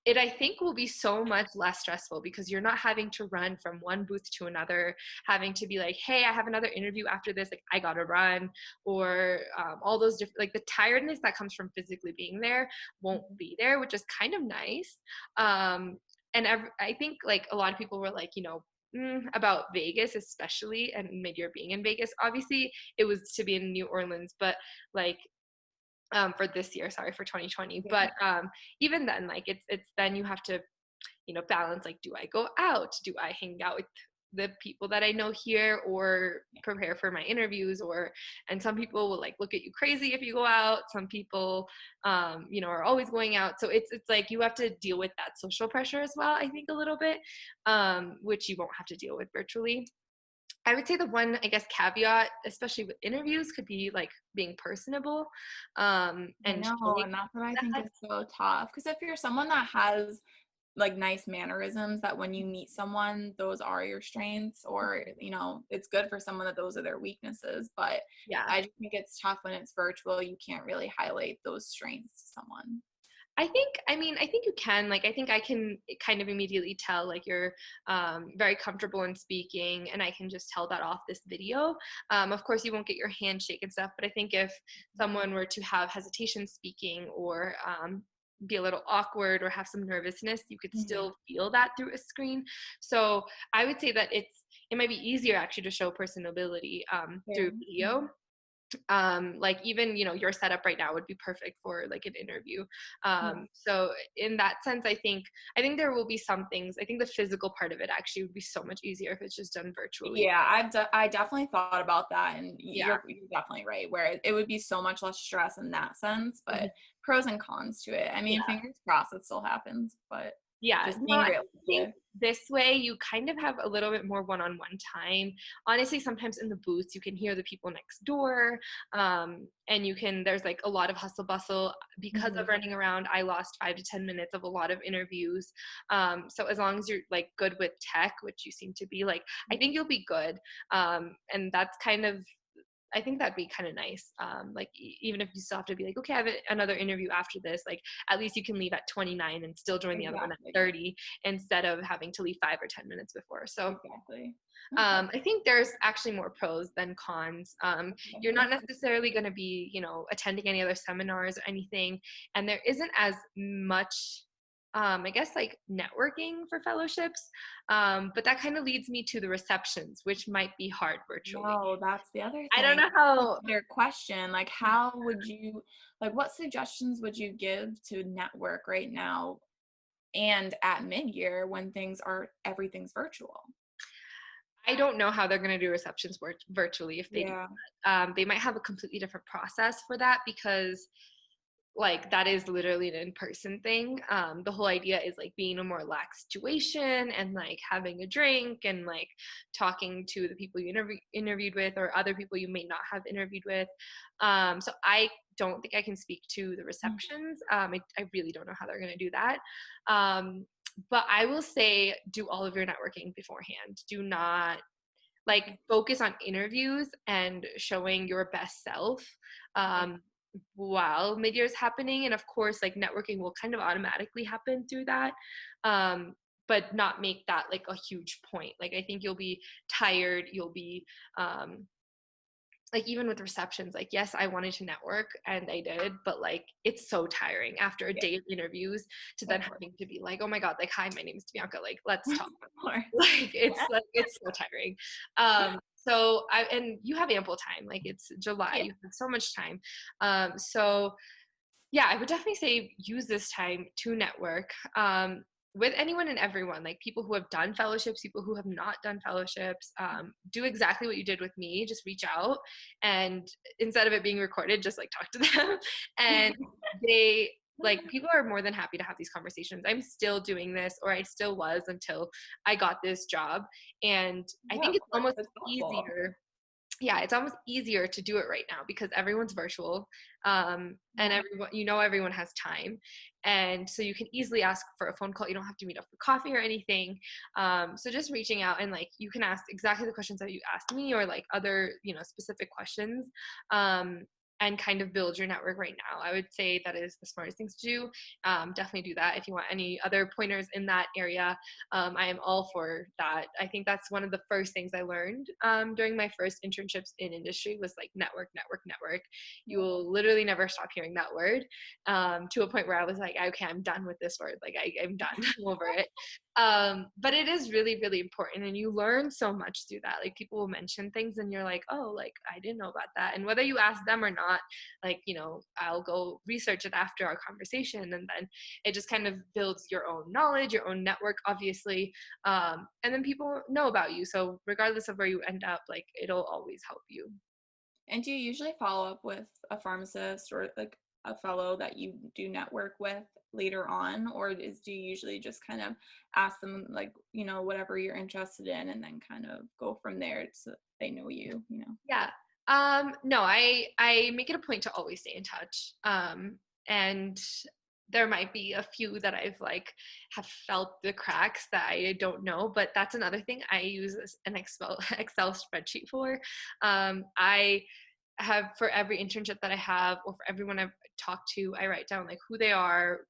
it I think will be so much less stressful because you're not having to run from one booth to another, having to be like, hey, I have another interview after this, like I gotta run, or all those different, like the tiredness that comes from physically being there won't be there, which is kind of nice. I think like a lot of people were like, about Vegas, especially, and mid-year being in Vegas. Obviously, it was to be in New Orleans, but like for this year, sorry, for 2020. Yeah. But even then, like it's then you have to, balance like, do I go out? Do I hang out with the people that I know here or prepare for my interviews, and some people will like look at you crazy if you go out. Some people, are always going out. So it's like you have to deal with that social pressure as well, I think a little bit, which you won't have to deal with virtually. I would say the one, I guess, caveat, especially with interviews, could be like being personable, I and know, showing and that's what I think that. is so tough. Because if you're someone that has like nice mannerisms, that when you meet someone, those are your strengths, or it's good for someone that those are their weaknesses. But Yeah. I just think it's tough when it's virtual. You can't really highlight those strengths to someone. I think you can, like, I think I can kind of immediately tell, like, you're very comfortable in speaking, and I can just tell that off this video. Of course, you won't get your handshake and stuff, but I think if someone were to have hesitation speaking or be a little awkward or have some nervousness, you could Mhm. still feel that through a screen. So I would say that it might be easier actually to show personability through Yeah. video. Like even your setup right now would be perfect for like an interview. Yeah. So in that sense, I think there will be some things. I think the physical part of it actually would be so much easier if it's just done virtually. Yeah, I definitely thought about that, and Yeah. you're definitely right. Where it would be so much less stress in that sense, Mhm. but pros and cons to it. I mean, Yeah. fingers crossed it still happens, but Yeah, just no, being I think realistic. this way you kind of have a little bit more one-on-one time. Honestly, sometimes in the booths you can hear the people next door, and there's like a lot of hustle bustle because of Mhm. running around. I lost 5 to 10 minutes of a lot of interviews. So as long as you're like good with tech, which you seem to be, like, I think you'll be good. And that's kind of I think that'd be kind of nice. Like even if you still have to be like, okay, I have another interview after this, like at least you can leave at 29 and still join the other one at Exactly. 30 instead of having to leave 5 or 10 minutes before. So Exactly. Okay. I think there's actually more pros than cons. Okay. You're not That's necessarily going to be, attending any other seminars or anything, and there isn't as much, I guess, like networking for fellowships. But that kind of leads me to the receptions, which might be hard virtually. no, that's the other I don't thing. know how. Their question, like, how would you, like, what suggestions would you give to network right now and at mid-year when everything's virtual? I don't know how they're going to do receptions virtually if they do Yeah. that. They might have a completely different process for that because like that is literally an in-person thing. The whole idea is like being in a more relaxed situation and like having a drink and like talking to the people you interviewed with or other people you may not have interviewed with. So I don't think I can speak to the receptions. I really don't know how they're going to do that. But I will say do all of your networking beforehand. Do not like Okay. focus on interviews and showing your best self um, while mid-year is happening. And of course, like networking will kind of automatically happen through that, but not make that like a huge point. Like I think you'll be tired, you'll be um, like even with receptions, like yes, I wanted to network and I did, but like it's so tiring after a Yeah, day of interviews to then of course. having to be like, oh my god, like hi, my name is Bianca, like let's Of talk. course. Like it's so tiring. So and you have ample time, like it's July, Yeah. you have so much time. So yeah, I would definitely say use this time to network, with anyone and everyone, like people who have done fellowships, people who have not done fellowships. Do exactly what you did with me, just reach out, and instead of it being recorded, just like talk to them. And they like people are more than happy to have these conversations. I'm still doing this, or I still was until I got this job. And I Yeah, think of it's course. almost It's helpful. easier, yeah, it's almost easier to do it right now because everyone's virtual, and Yeah. everyone has time, and so you can easily ask for a phone call. You don't have to meet up for coffee or anything. So just reaching out and like you can ask exactly the questions that you asked me or like other specific questions, and kind of build your network right now. I would say that is the smartest things to do. Definitely do that. If you want any other pointers in that area, I am all for that. I think that's one of the first things I learned during my first internships in industry was like network, network, network. You Yeah. will literally never stop hearing that word, to a point where I was like, okay, I'm done with this word. Like I'm done. I'm over it. But it is really, really important, and you learn so much through that. Like people will mention things and you're like, oh, like I didn't know about that. And whether you ask them or not, like, I'll go research it after our conversation, and then it just kind of builds your own knowledge, your own network, obviously. And then people know about you. So regardless of where you end up, like it'll always help you. And do you usually follow up with a pharmacist or like a fellow that you do network with later on, or do you usually just kind of ask them like, whatever you're interested in and then kind of go from there so they know you? Yeah. No, I make it a point to always stay in touch. And there might be a few that I've like have felt the cracks that I don't know, but that's another thing I use an Excel spreadsheet for. I have, for every internship that I have or for everyone I've talked to, I write down like who they are,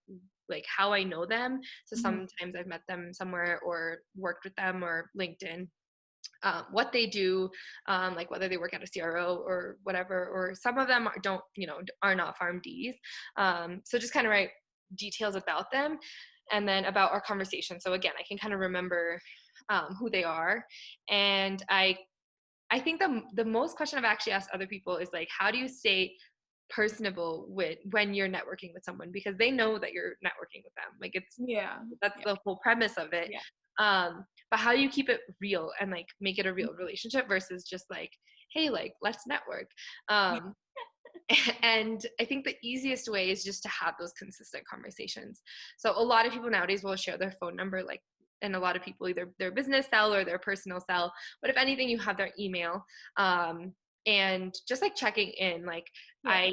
like how I know them. So Mhm. sometimes I've met them somewhere or worked with them or LinkedIn, what they do, like whether they work at a CRO or whatever, or some of them don't, are not PharmDs. So just kind of write details about them and then about our conversation. So again, I can kind of remember who they are. And I think the most question I've actually asked other people is like, how do you stay personable when you're networking with someone, because they know that you're networking with them, like Yeah. that's Yeah. the whole premise of it. Yeah. But how do you keep it real and like make it a real relationship versus just like, hey, like let's network. um and I think the easiest way is just to have those consistent conversations. So a lot of people nowadays will share their phone number, like, and a lot of people either their business cell or their personal cell, but if anything you have their email. And just like checking in, like Yeah. I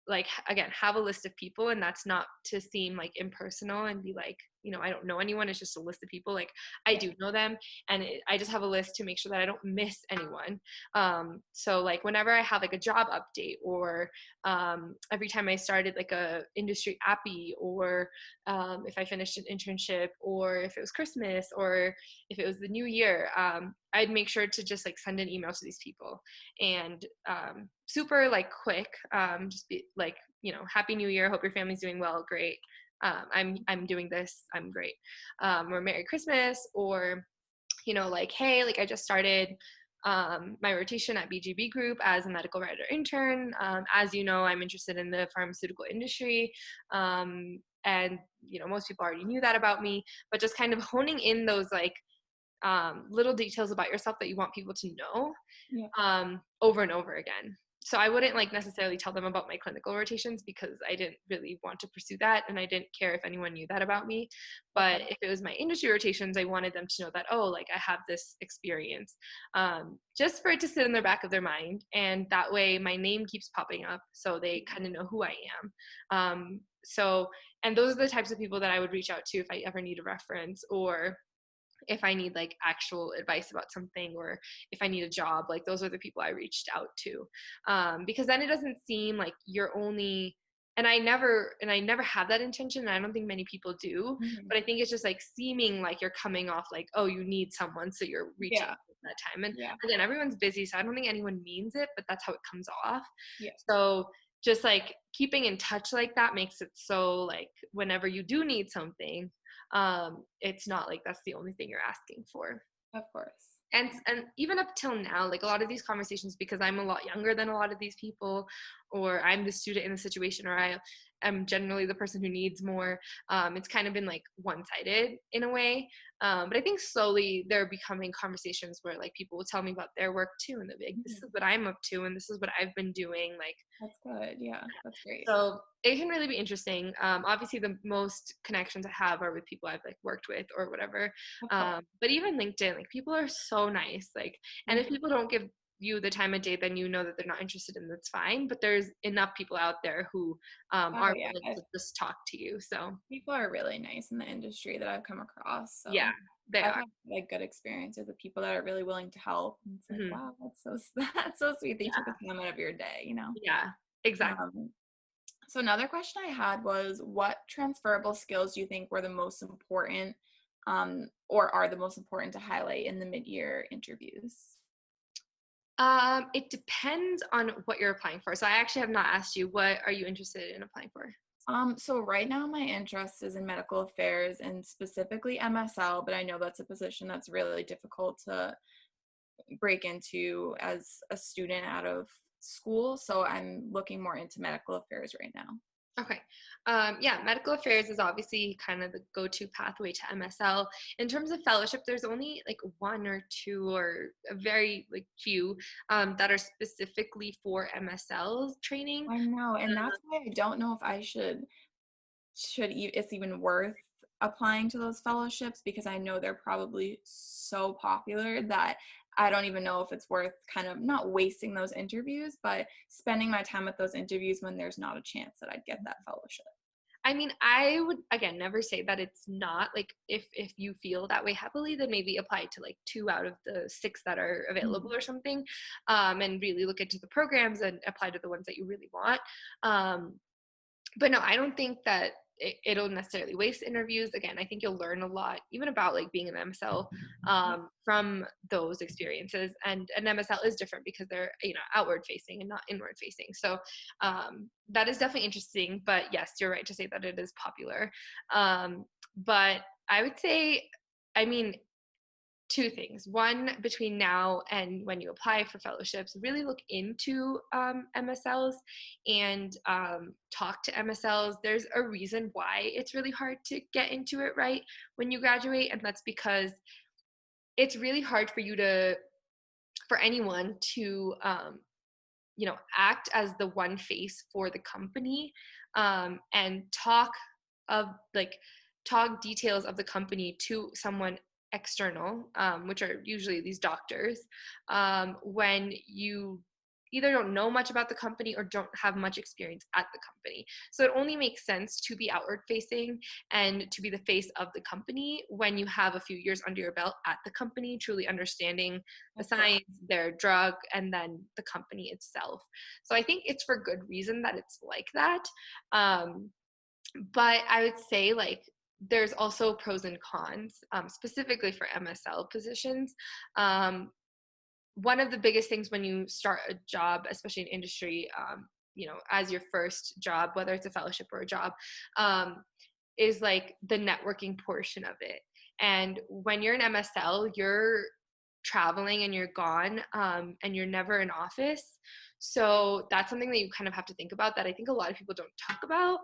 like again have a list of people, and that's not to seem like impersonal and be like, I don't know anyone, it's just a list of people. Like I Yeah. do know them, and I just have a list to make sure that I don't miss anyone. So like whenever I have like a job update, or every time I started like a industry appy, or if I finished an internship, or if it was Christmas, or if it was the new year, I'd make sure to just like send an email to these people, and super like quick, just be like, happy new year, hope your family's doing well, great. I'm doing this, I'm great. Or Merry Christmas, or like, hey, like I just started my rotation at BGB Group as a medical writer intern. As you know, I'm interested in the pharmaceutical industry. And most people already knew that about me, but just kind of honing in those like little details about yourself that you want people to know, Yeah. over and over again. So I wouldn't like necessarily tell them about my clinical rotations because I didn't really want to pursue that, and I didn't care if anyone knew that about me. But Okay. if it was my industry rotations, I wanted them to know that, oh, like I have this experience, just for it to sit in the back of their mind, and that way my name keeps popping up, so they kind of know who I am. So, and those are the types of people that I would reach out to if I ever need a reference, or if I need like actual advice about something, or if I need a job, like those are the people I reached out to. Because then it doesn't seem like you're only, and I never have that intention, and I don't think many people do, Mhm. but I think it's just like seeming like you're coming off like, oh, you need someone, so you're reaching Yeah. out at that time. And Yeah. again, everyone's busy, so I don't think anyone means it, but that's how it comes off. Yeah. So just like keeping in touch like that makes it so like whenever you do need something, it's not like that's the only thing you're asking for. Of course. And even up till now, like a lot of these conversations, because I'm a lot younger than a lot of these people, or I'm the student in the situation, or I am generally the person who needs more, it's kind of been like one-sided in a way. But I think slowly they're becoming conversations where like people will tell me about their work too, and they'll be like, this Mhm. is what I'm up to, and this is what I've been doing, like. That's good. Yeah. That's great. So it can really be interesting. Obviously, the most connections I have are with people I've like worked with or whatever. Of course. But even LinkedIn, like people are so nice. Like, and if Mhm. people don't give you the time of day, then you know that they're not interested, and that's fine. But there's enough people out there who Oh are yeah. willing to just talk to you. So People are really nice in the industry that I've come across. yeah, So they I've are. had like good experiences with people that are really willing to help. And it's like, Hmm. wow, that's so that's so sweet that you took Yeah, the time out of your day. yeah, exactly. Um, so another question I had was, what transferable skills do you think were the most important, or are the most important to highlight in the mid-year interviews? It depends on what you're applying for. So I actually have not asked you, what are you interested in applying for? So right now my interest is in medical affairs and specifically MSL, but I know that's a position that's really difficult to break into as a student out of school. So I'm looking more into medical affairs right now. Okay. Yeah, medical affairs is obviously kind of the go-to pathway to MSL. In terms of fellowship, there's only like one or two or a very like few that are specifically for MSL training. I know, and that's why I don't know if I it's even worth applying to those fellowships because I know they're probably so popular that I don't even know if it's worth kind of not wasting those interviews, but spending my time at those interviews when there's not a chance that I'd get that fellowship. I mean, I would again never say that it's not like if you feel that way heavily, then maybe apply to like two out of the six that are available Mhm. or something, and really look into the programs and apply to the ones that you really want. Um, but no, I don't think that it'll necessarily waste interviews. Again, I think you'll learn a lot, even about like being an MSL, from those experiences. And an MSL is different because they're outward facing and not inward facing. So that is definitely interesting. But yes, you're right to say that it is popular. But I would say, I mean, two things. One, between now and when you apply for fellowships, really look into MSLs and talk to MSLs. There's a reason why it's really hard to get into it right when you graduate, and that's because it's really hard for anyone to act as the one face for the company, and of like talk details of the company to someone external, which are usually these doctors, when you either don't know much about the company or don't have much experience at the company. So it only makes sense to be outward facing and to be the face of the company when you have a few years under your belt at the company, truly understanding the Of course. science, their drug, and then the company itself. So I think it's for good reason that it's like that. Um, but I would say like there's also pros and cons, specifically for MSL positions. Um, One of the biggest things when you start a job, especially in industry, as your first job, whether it's a fellowship or a job, um, is like the networking portion of it. And when you're an MSL, you're traveling and you're gone, and you're never in office. So that's something that you kind of have to think about that I think a lot of people don't talk about,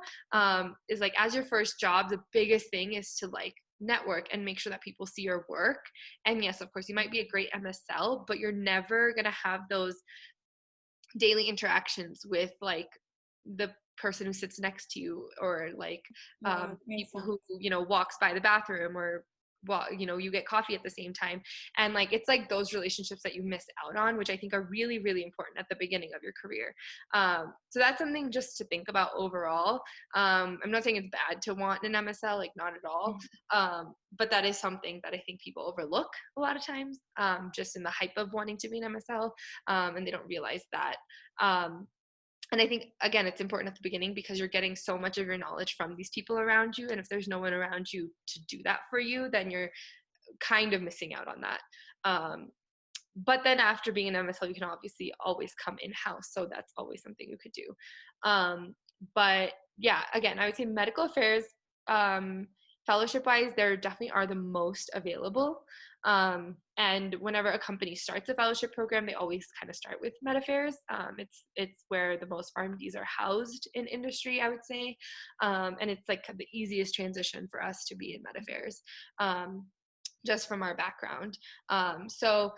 is like as your first job, the biggest thing is to like network and make sure that people see your work. And yes, of course, you might be a great MSL, but you're never going to have those daily interactions with like the person who sits next to you, or like Yeah, it makes people sense. who walks by the bathroom, or you get coffee at the same time. And like it's like those relationships that you miss out on, which I think are really really important at the beginning of your career. So that's something just to think about overall. I'm not saying it's bad to want an MSL, like not at all. Mhm. But that is something that I think people overlook a lot of times, just in the hype of wanting to be an MSL, and they don't realize that. Um, and I think again, it's important at the beginning because you're getting so much of your knowledge from these people around you, and if there's no one around you to do that for you, then you're kind of missing out on that. Um, but then after being an MSL, you can obviously always come in house, so that's always something you could do. Um, but yeah, again, I would say medical affairs, um, fellowship wise, there definitely are the most available. And whenever a company starts a fellowship program, they always kind of start with med affairs. It's where the most RMDs are housed in industry, I would say, and it's like the easiest transition for us to be in med affairs, just from our background. So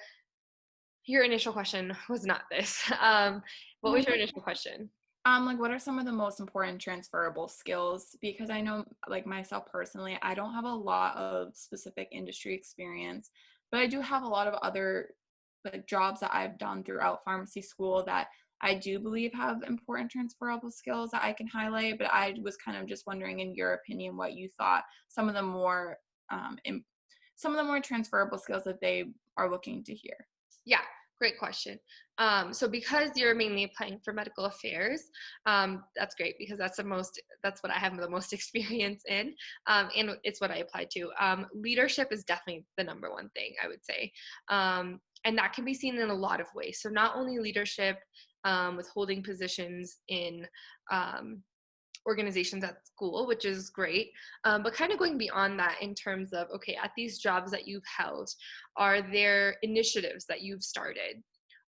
your initial question was not this. What was Like your what initial question? like what are some of the most important transferable skills? Because I know like myself personally, I don't have a lot of specific industry experience, but I do have a lot of other like jobs that I've done throughout pharmacy school that I do believe have important transferable skills that I can highlight. But I was kind of just wondering, in your opinion, what you thought some of the more some of the more transferable skills that they are looking to hear. Yeah, great question. So because you're mainly applying for medical affairs, that's great because that's what I have the most experience in, and it's what I applied to. Leadership is definitely the number one thing I would say, and that can be seen in a lot of ways. So not only leadership, with holding positions in um, organizations at school, which is great. But kind of going beyond that in terms of, okay, at these jobs that you've held, are there initiatives that you've started?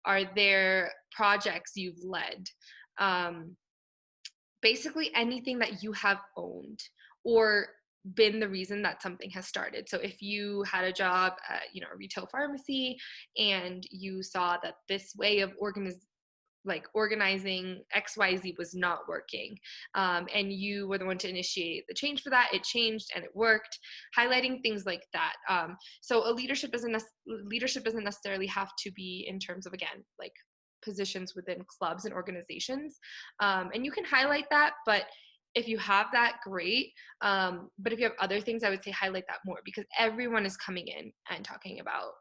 Are there projects you've led? Um, Basically anything that you have owned or been the reason that something has started. So if you had a job at, a retail pharmacy, and you saw that this way of organizing XYZ was not working, and you were the one to initiate the change for that, it changed and it worked, highlighting things like that. So a leadership doesn't necessarily have to be in terms of, again, like positions within clubs and organizations, and you can highlight that, but if you have that, great. But if you have other things, I would say highlight that more, because everyone is coming in and talking about,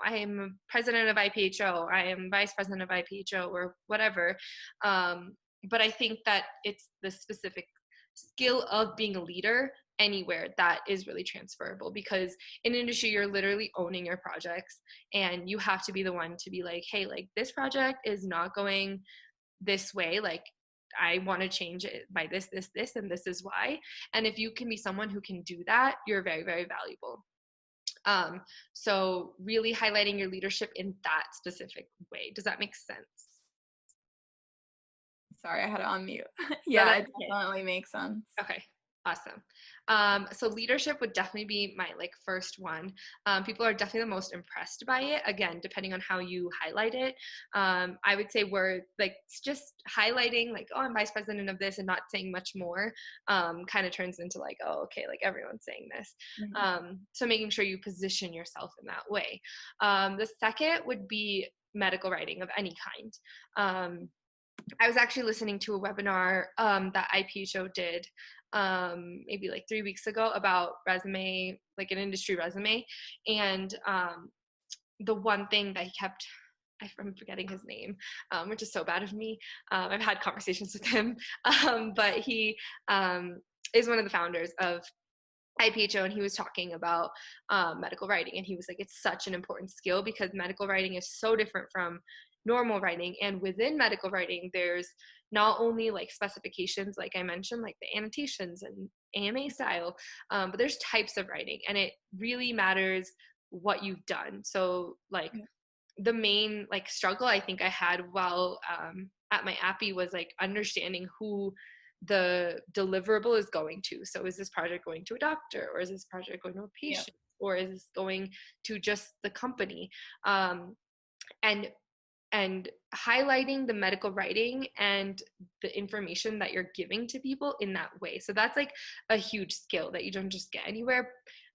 I am president of IPHO, I am vice president of IPHO, or whatever. But I think that it's the specific skill of being a leader anywhere that is really transferable, because in industry, you're literally owning your projects, and you have to be the one to be like, hey, like, this project is not going this way, like, I want to change it by this, and this is why. And if you can be someone who can do that, you're very, very valuable. So really highlighting your leadership in that specific way. Does that make sense? Sorry, I had it on mute. No, Yeah, that's it okay. definitely makes sense. Okay, awesome. So leadership would definitely be my first one. People are definitely the most impressed by it. Again, depending on how you highlight it, I would say we're just highlighting oh, I'm vice president of this, and not saying much more. Kind of turns into oh, okay, everyone's saying this. So making sure you position yourself in that way. The second would be medical writing of any kind. I was actually listening to a webinar that IPHO did maybe 3 weeks ago about resume, an industry resume. And the one thing that he kept, I'm forgetting his name, which is so bad of me. I've had conversations with him, but he is one of the founders of IPHO, and he was talking about medical writing, and he was like, it's such an important skill, because medical writing is so different from normal writing. And within medical writing, there's not only specifications, like I mentioned, like the annotations and AMA style, but there's types of writing, and it really matters what you've done. So the main struggle I think I had while at my appy was understanding who the deliverable is going to. So is this project going to a doctor, or is this project going to a patient, or is this going to just the company? And highlighting the medical writing and the information that you're giving to people in that way. So that's a huge skill that you don't just get anywhere.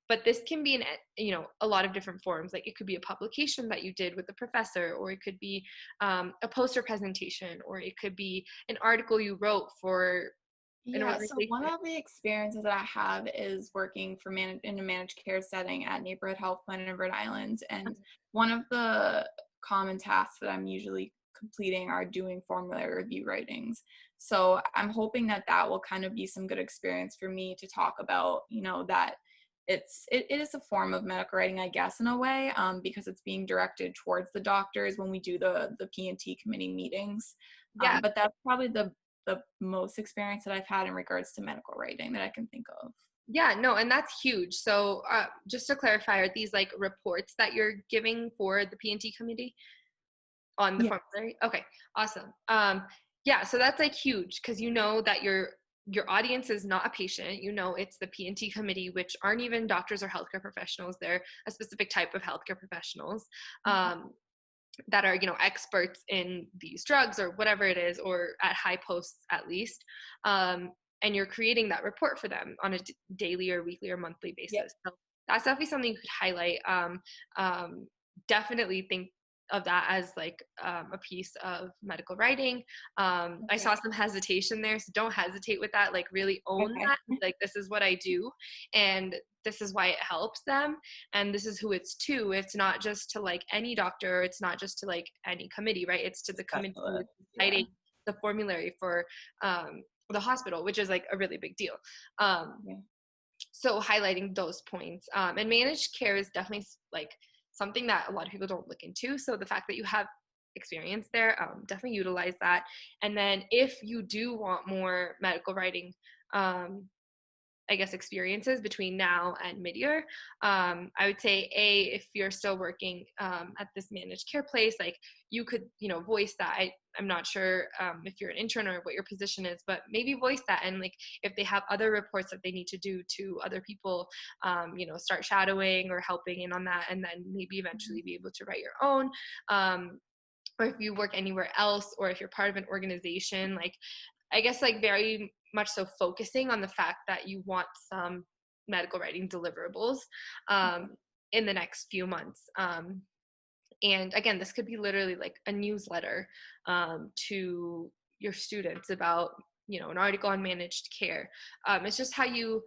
But this can be in a lot of different forms. It could be a publication that you did with a professor, or it could be a poster presentation, or it could be an article you wrote for an So one organization. of the experiences that I have is working in a managed care setting at Neighborhood Health Plan in Rhode Island. And one of the common tasks that I'm usually completing are doing formulary review writings. So I'm hoping that that will kind of be some good experience for me to talk about, that it is a form of medical writing, I guess, in a way, because it's being directed towards the doctors when we do the P&T committee meetings. Yeah. But that's probably the most experience that I've had in regards to medical writing that I can think of. Yeah, no, and that's huge. So just to clarify, are these reports that you're giving for the P&T committee on the Yeah. formulary? Okay, awesome. Yeah, so that's huge, because that your audience is not a patient. It's the P&T committee, which aren't even doctors or healthcare professionals. They're a specific type of healthcare professionals that are experts in these drugs or whatever it is, or at high posts at least. And you're creating that report for them on a daily or weekly or monthly basis. Yep. So that's definitely something you could highlight. Definitely think of that as a piece of medical writing. I saw some hesitation there, so don't hesitate with that. Really own that. This is what I do, and this is why it helps them, and this is who it's to. It's not just to any doctor, it's not just to any committee, right? It's to the committee who is deciding the formulary for the hospital, which is a really big deal. So highlighting those points, and managed care is definitely something that a lot of people don't look into. So the fact that you have experience there, definitely utilize that. And then if you do want more medical writing, I guess, experiences between now and mid-year, I would say, if you're still working at this managed care place, like you could, voice that. I'm not sure if you're an intern or what your position is, but maybe voice that. And like, if they have other reports that they need to do to other people, start shadowing or helping in on that, and then maybe eventually be able to write your own. Or if you work anywhere else, or if you're part of an organization, like, I guess, like, very much so focusing on the fact that you want some medical writing deliverables in the next few months. And again, this could be literally like a newsletter to your students about, an article on managed care. It's just how you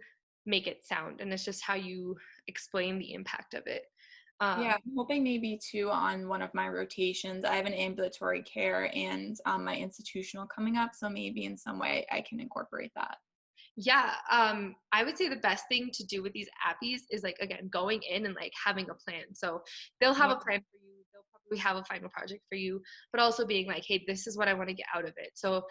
make it sound, and it's just how you explain the impact of it. Yeah, I'm hoping maybe too on one of my rotations. I have an ambulatory care and my institutional coming up, so maybe in some way I can incorporate that. Yeah, I would say the best thing to do with these appies is, like, again, going in and like having a plan. So they'll have Yeah. a plan for you. They'll probably have a final project for you, but also being like, hey, this is what I want to get out of it. So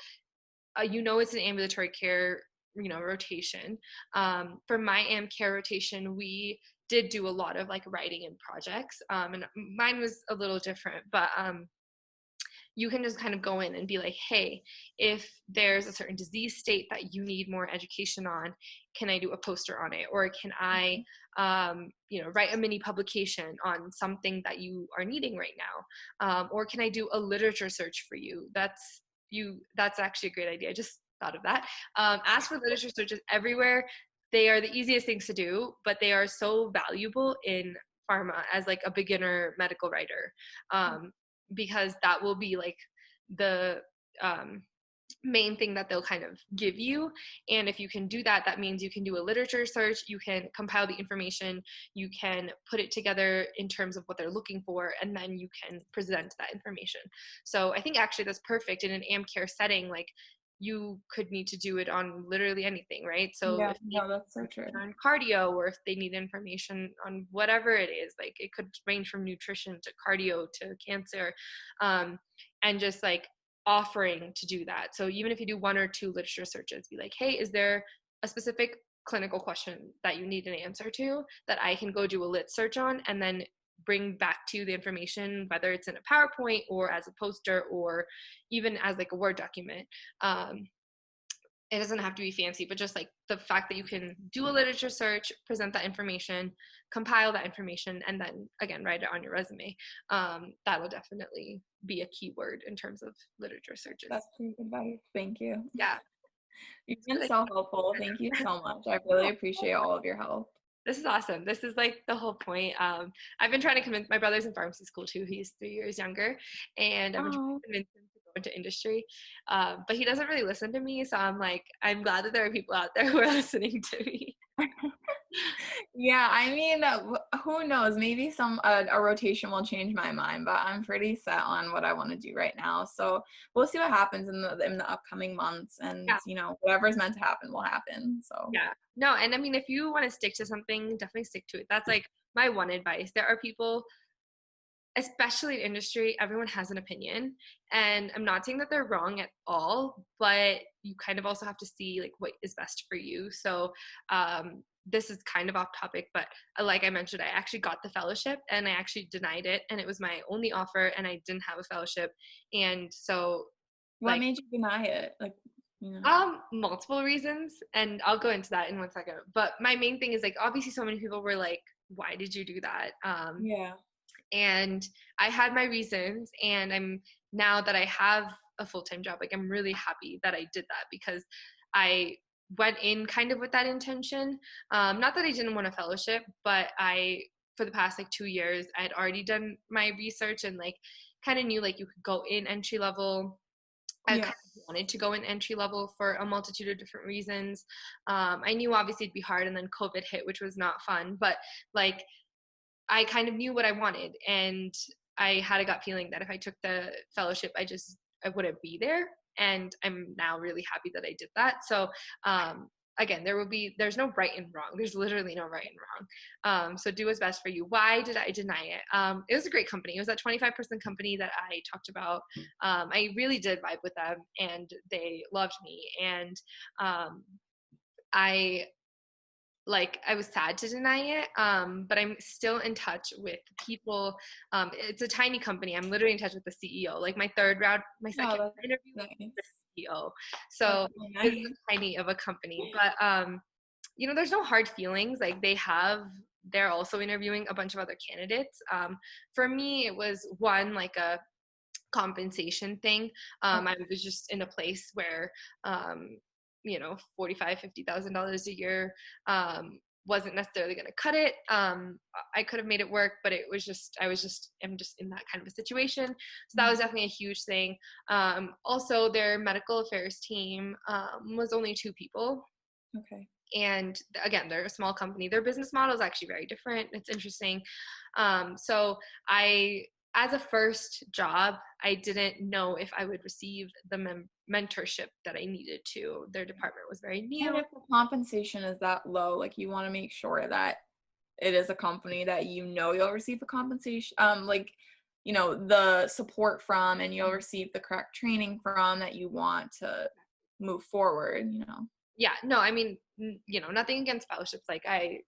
it's an ambulatory care, rotation. For my am care rotation, we did do a lot of like writing and projects, and mine was a little different, but you can just kind of go in and be like, hey, if there's a certain disease state that you need more education on, can I do a poster on it? Or can I, write a mini publication on something that you are needing right now? Or can I do a literature search for you? That's actually a great idea. I just thought of that. Ask for literature searches everywhere. They are the easiest things to do, but they are so valuable in pharma as like a beginner medical writer. Because that will be like the main thing that they'll kind of give you. And if you can do that, that means you can do a literature search, you can compile the information, you can put it together in terms of what they're looking for, and then you can present that information. So I think actually that's perfect in an am care setting. Like, you could need to do it on literally anything, right? So Yeah, if they no, that's so need true. information on cardio, or if they need information on whatever it is, like it could range from nutrition to cardio to cancer, and just like offering to do that. So even if you do one or two literature searches, be like, hey, is there a specific clinical question that you need an answer to that I can go do a lit search on, and then bring back to you the information, whether it's in a PowerPoint or as a poster or even as like a Word document. It doesn't have to be fancy, but just like the fact that you can do a literature search, present that information, compile that information, and then again write it on your resume. That'll definitely be a keyword in terms of literature searches. That's pretty good advice. Thank you. Yeah. You've been so helpful. Thank you so much. I really appreciate all of your help. This is awesome. This is like the whole point. I've been trying to convince my brother's in pharmacy school too. He's 3 years younger, and I've been trying Oh. to convince him to go into industry, but he doesn't really listen to me. So I'm glad that there are people out there who are listening to me. Yeah, I mean, who knows? Maybe a rotation will change my mind, but I'm pretty set on what I want to do right now. So we'll see what happens in the upcoming months, and Yeah. whatever's meant to happen will happen. So Yeah. No, and I mean, if you want to stick to something, definitely stick to it. That's like my one advice. There are people, especially in industry, everyone has an opinion. And I'm not saying that they're wrong at all, but you kind of also have to see like what is best for you. So this is kind of off topic, but like I mentioned, I actually got the fellowship and I actually denied it. And it was my only offer, and I didn't have a fellowship. And so, what like, made you deny it? Like, you know. multiple reasons, and I'll go into that in 1 second. But my main thing is, like, obviously so many people were like, why did you do that? Yeah. And I had my reasons, and now that I have a full-time job, like, I'm really happy that I did that, because I went in kind of with that intention. Not that I didn't want a fellowship, but for the past like 2 years, I had already done my research and like kind of knew like you could go in entry level. I Yeah. kind of wanted to go in entry level for a multitude of different reasons. I knew obviously it'd be hard, and then COVID hit, which was not fun, but like I kind of knew what I wanted, and I had a gut feeling that if I took the fellowship, I wouldn't be there. And I'm now really happy that I did that. So again, there's no right and wrong. There's literally no right and wrong. So do what's best for you. Why did I deny it? It was a great company. It was that 25% company that I talked about. I really did vibe with them, and they loved me. And I I was sad to deny it, but I'm still in touch with people. It's a tiny company. I'm literally in touch with the CEO. Like my Oh, second that's interview was with nice. the CEO. That's So so it's nice. tiny of a company, but there's no hard feelings. Like they're also interviewing a bunch of other candidates. For me, it was one like a compensation thing. I was just in a place where, um, $45,000-$50,000 a year wasn't necessarily going to cut it. I could have made it work, but I'm just in that kind of a situation. So that was definitely a huge thing. Also, their medical affairs team was only 2 people. Okay. And again, they're a small company. Their business model is actually very different. It's interesting. So as a first job, I didn't know if I would receive the mentorship that I needed to. Their department was very And new. if the compensation is that low, like you want to make sure that it is a company that you'll receive the compensation, the support from, and you'll receive the correct training from that you want to move forward. Yeah, no, I mean, nothing against fellowships. Like I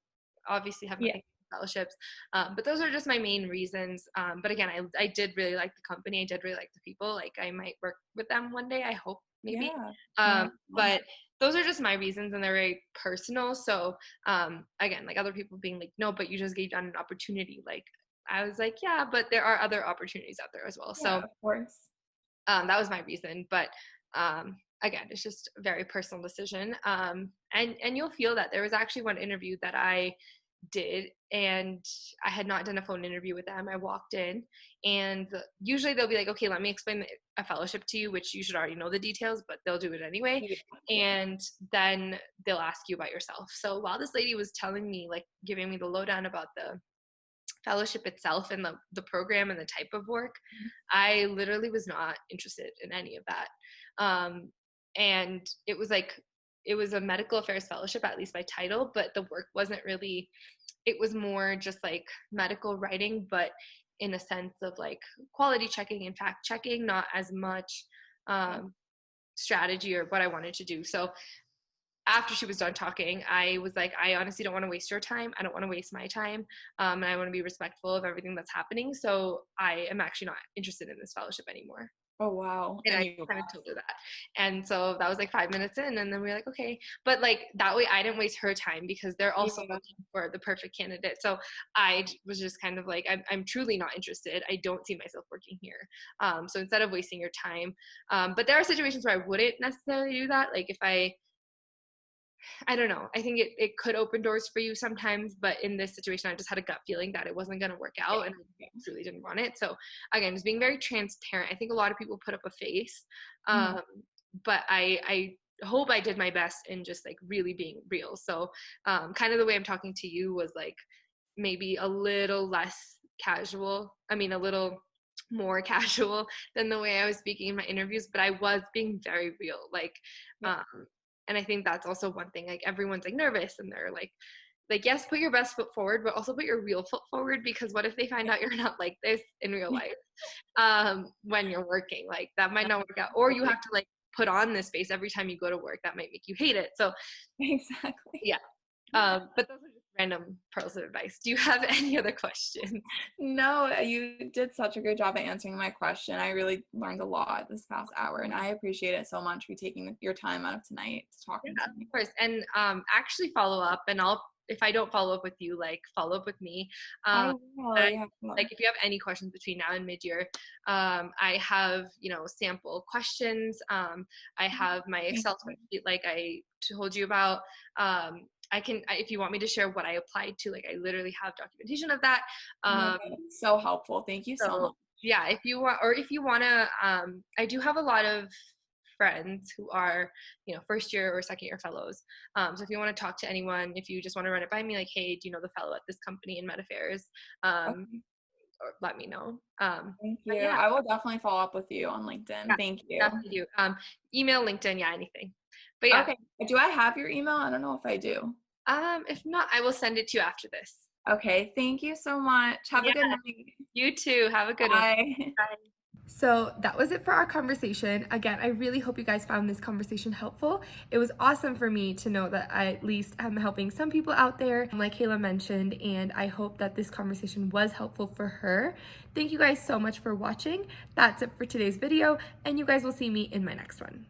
obviously have Yeah. nothing against fellowships, but those are just my main reasons. But again, I did really like the company. I did really like the people. Like I might work with them one day. I hope maybe. Yeah. Yeah. But those are just my reasons, and they're very personal. So again, like other people being like, no, but you just gave John an opportunity. Like I was like, yeah, but there are other opportunities out there as well. Yeah, So of course. that was my reason. But again, it's just a very personal decision. And you'll feel that there was actually one interview that I did, and I had not done a phone interview with them. I walked in, and usually they'll be like, okay, let me explain a fellowship to you, which you should already know the details, but they'll do it anyway. Yeah. And then they'll ask you about yourself. So while this lady was telling me, like giving me the lowdown about the fellowship itself and the program and the type of work, I literally was not interested in any of that. And it was a medical affairs fellowship, at least by title, but the work wasn't really, it was more just like medical writing, but in a sense of like quality checking and fact checking, not as much strategy or what I wanted to do. So after she was done talking, I was like, I honestly don't want to waste your time. I don't want to waste my time. And I want to be respectful of everything that's happening. So I am actually not interested in this fellowship anymore. Oh, wow. And And I you kind of told her that. And so that was like 5 minutes in. And then we were like, okay. But like that way I didn't waste her time because they're also Yeah. looking for the perfect candidate. So I was just kind of like, I'm truly not interested. I don't see myself working here. So instead of wasting your time, but there are situations where I wouldn't necessarily do that. Like if I don't know. I think it could open doors for you sometimes, but in this situation, I just had a gut feeling that it wasn't going to work out, and I truly didn't want it. So again, just being very transparent. I think a lot of people put up a face, Mhm. but I hope I did my best in just like really being real. So kind of the way I'm talking to you was like maybe a little less casual. I mean, a little more casual than the way I was speaking in my interviews, but I was being very real. Yeah. Um, and I think that's also one thing. Like everyone's like nervous, and they're like yes, put your best foot forward, but also put your real foot forward, because what if they find out you're not like this in real life when you're working? Like that might not work out, or you have to like put on this face every time you go to work. That might make you hate it. So Exactly. yeah. But those are just random pearls of advice. Do you have any other questions? No, you did such a good job at answering my question. I really learned a lot this past hour, and I appreciate it so much for taking your time out of tonight to talking Yeah, to me. of course. And actually follow up, and if I don't follow up with you, like follow up with me. I Um, will. but Yeah. like if you have any questions between now and mid-year, I have, sample questions. I have my Thank Excel you. spreadsheet like I told you about. If you want me to share what I applied to, like I literally have documentation of that. No, Um, that's so helpful. Thank you so so much. yeah, if you want, or if you want to, I do have a lot of friends who are, first year or second year fellows. So if you want to talk to anyone, if you just want to run it by me, like, hey, do you know the fellow at this company in Med Affairs? Okay. Or let me know. Thank But you. yeah, I will definitely follow up with you on LinkedIn. yeah, Thank you. definitely do. Email, LinkedIn, yeah, anything. But yeah, Okay. Do I have your email? I don't know if I do. if not, I will send it to you after this. Okay. Thank you so much. Have a Yeah, good night. you too. Have a good one. Bye. Bye. So that was it for our conversation. Again, I really hope you guys found this conversation helpful. It was awesome for me to know that I at least am helping some people out there, like Kayla mentioned, and I hope that this conversation was helpful for her. Thank you guys so much for watching. That's it for today's video, and you guys will see me in my next one.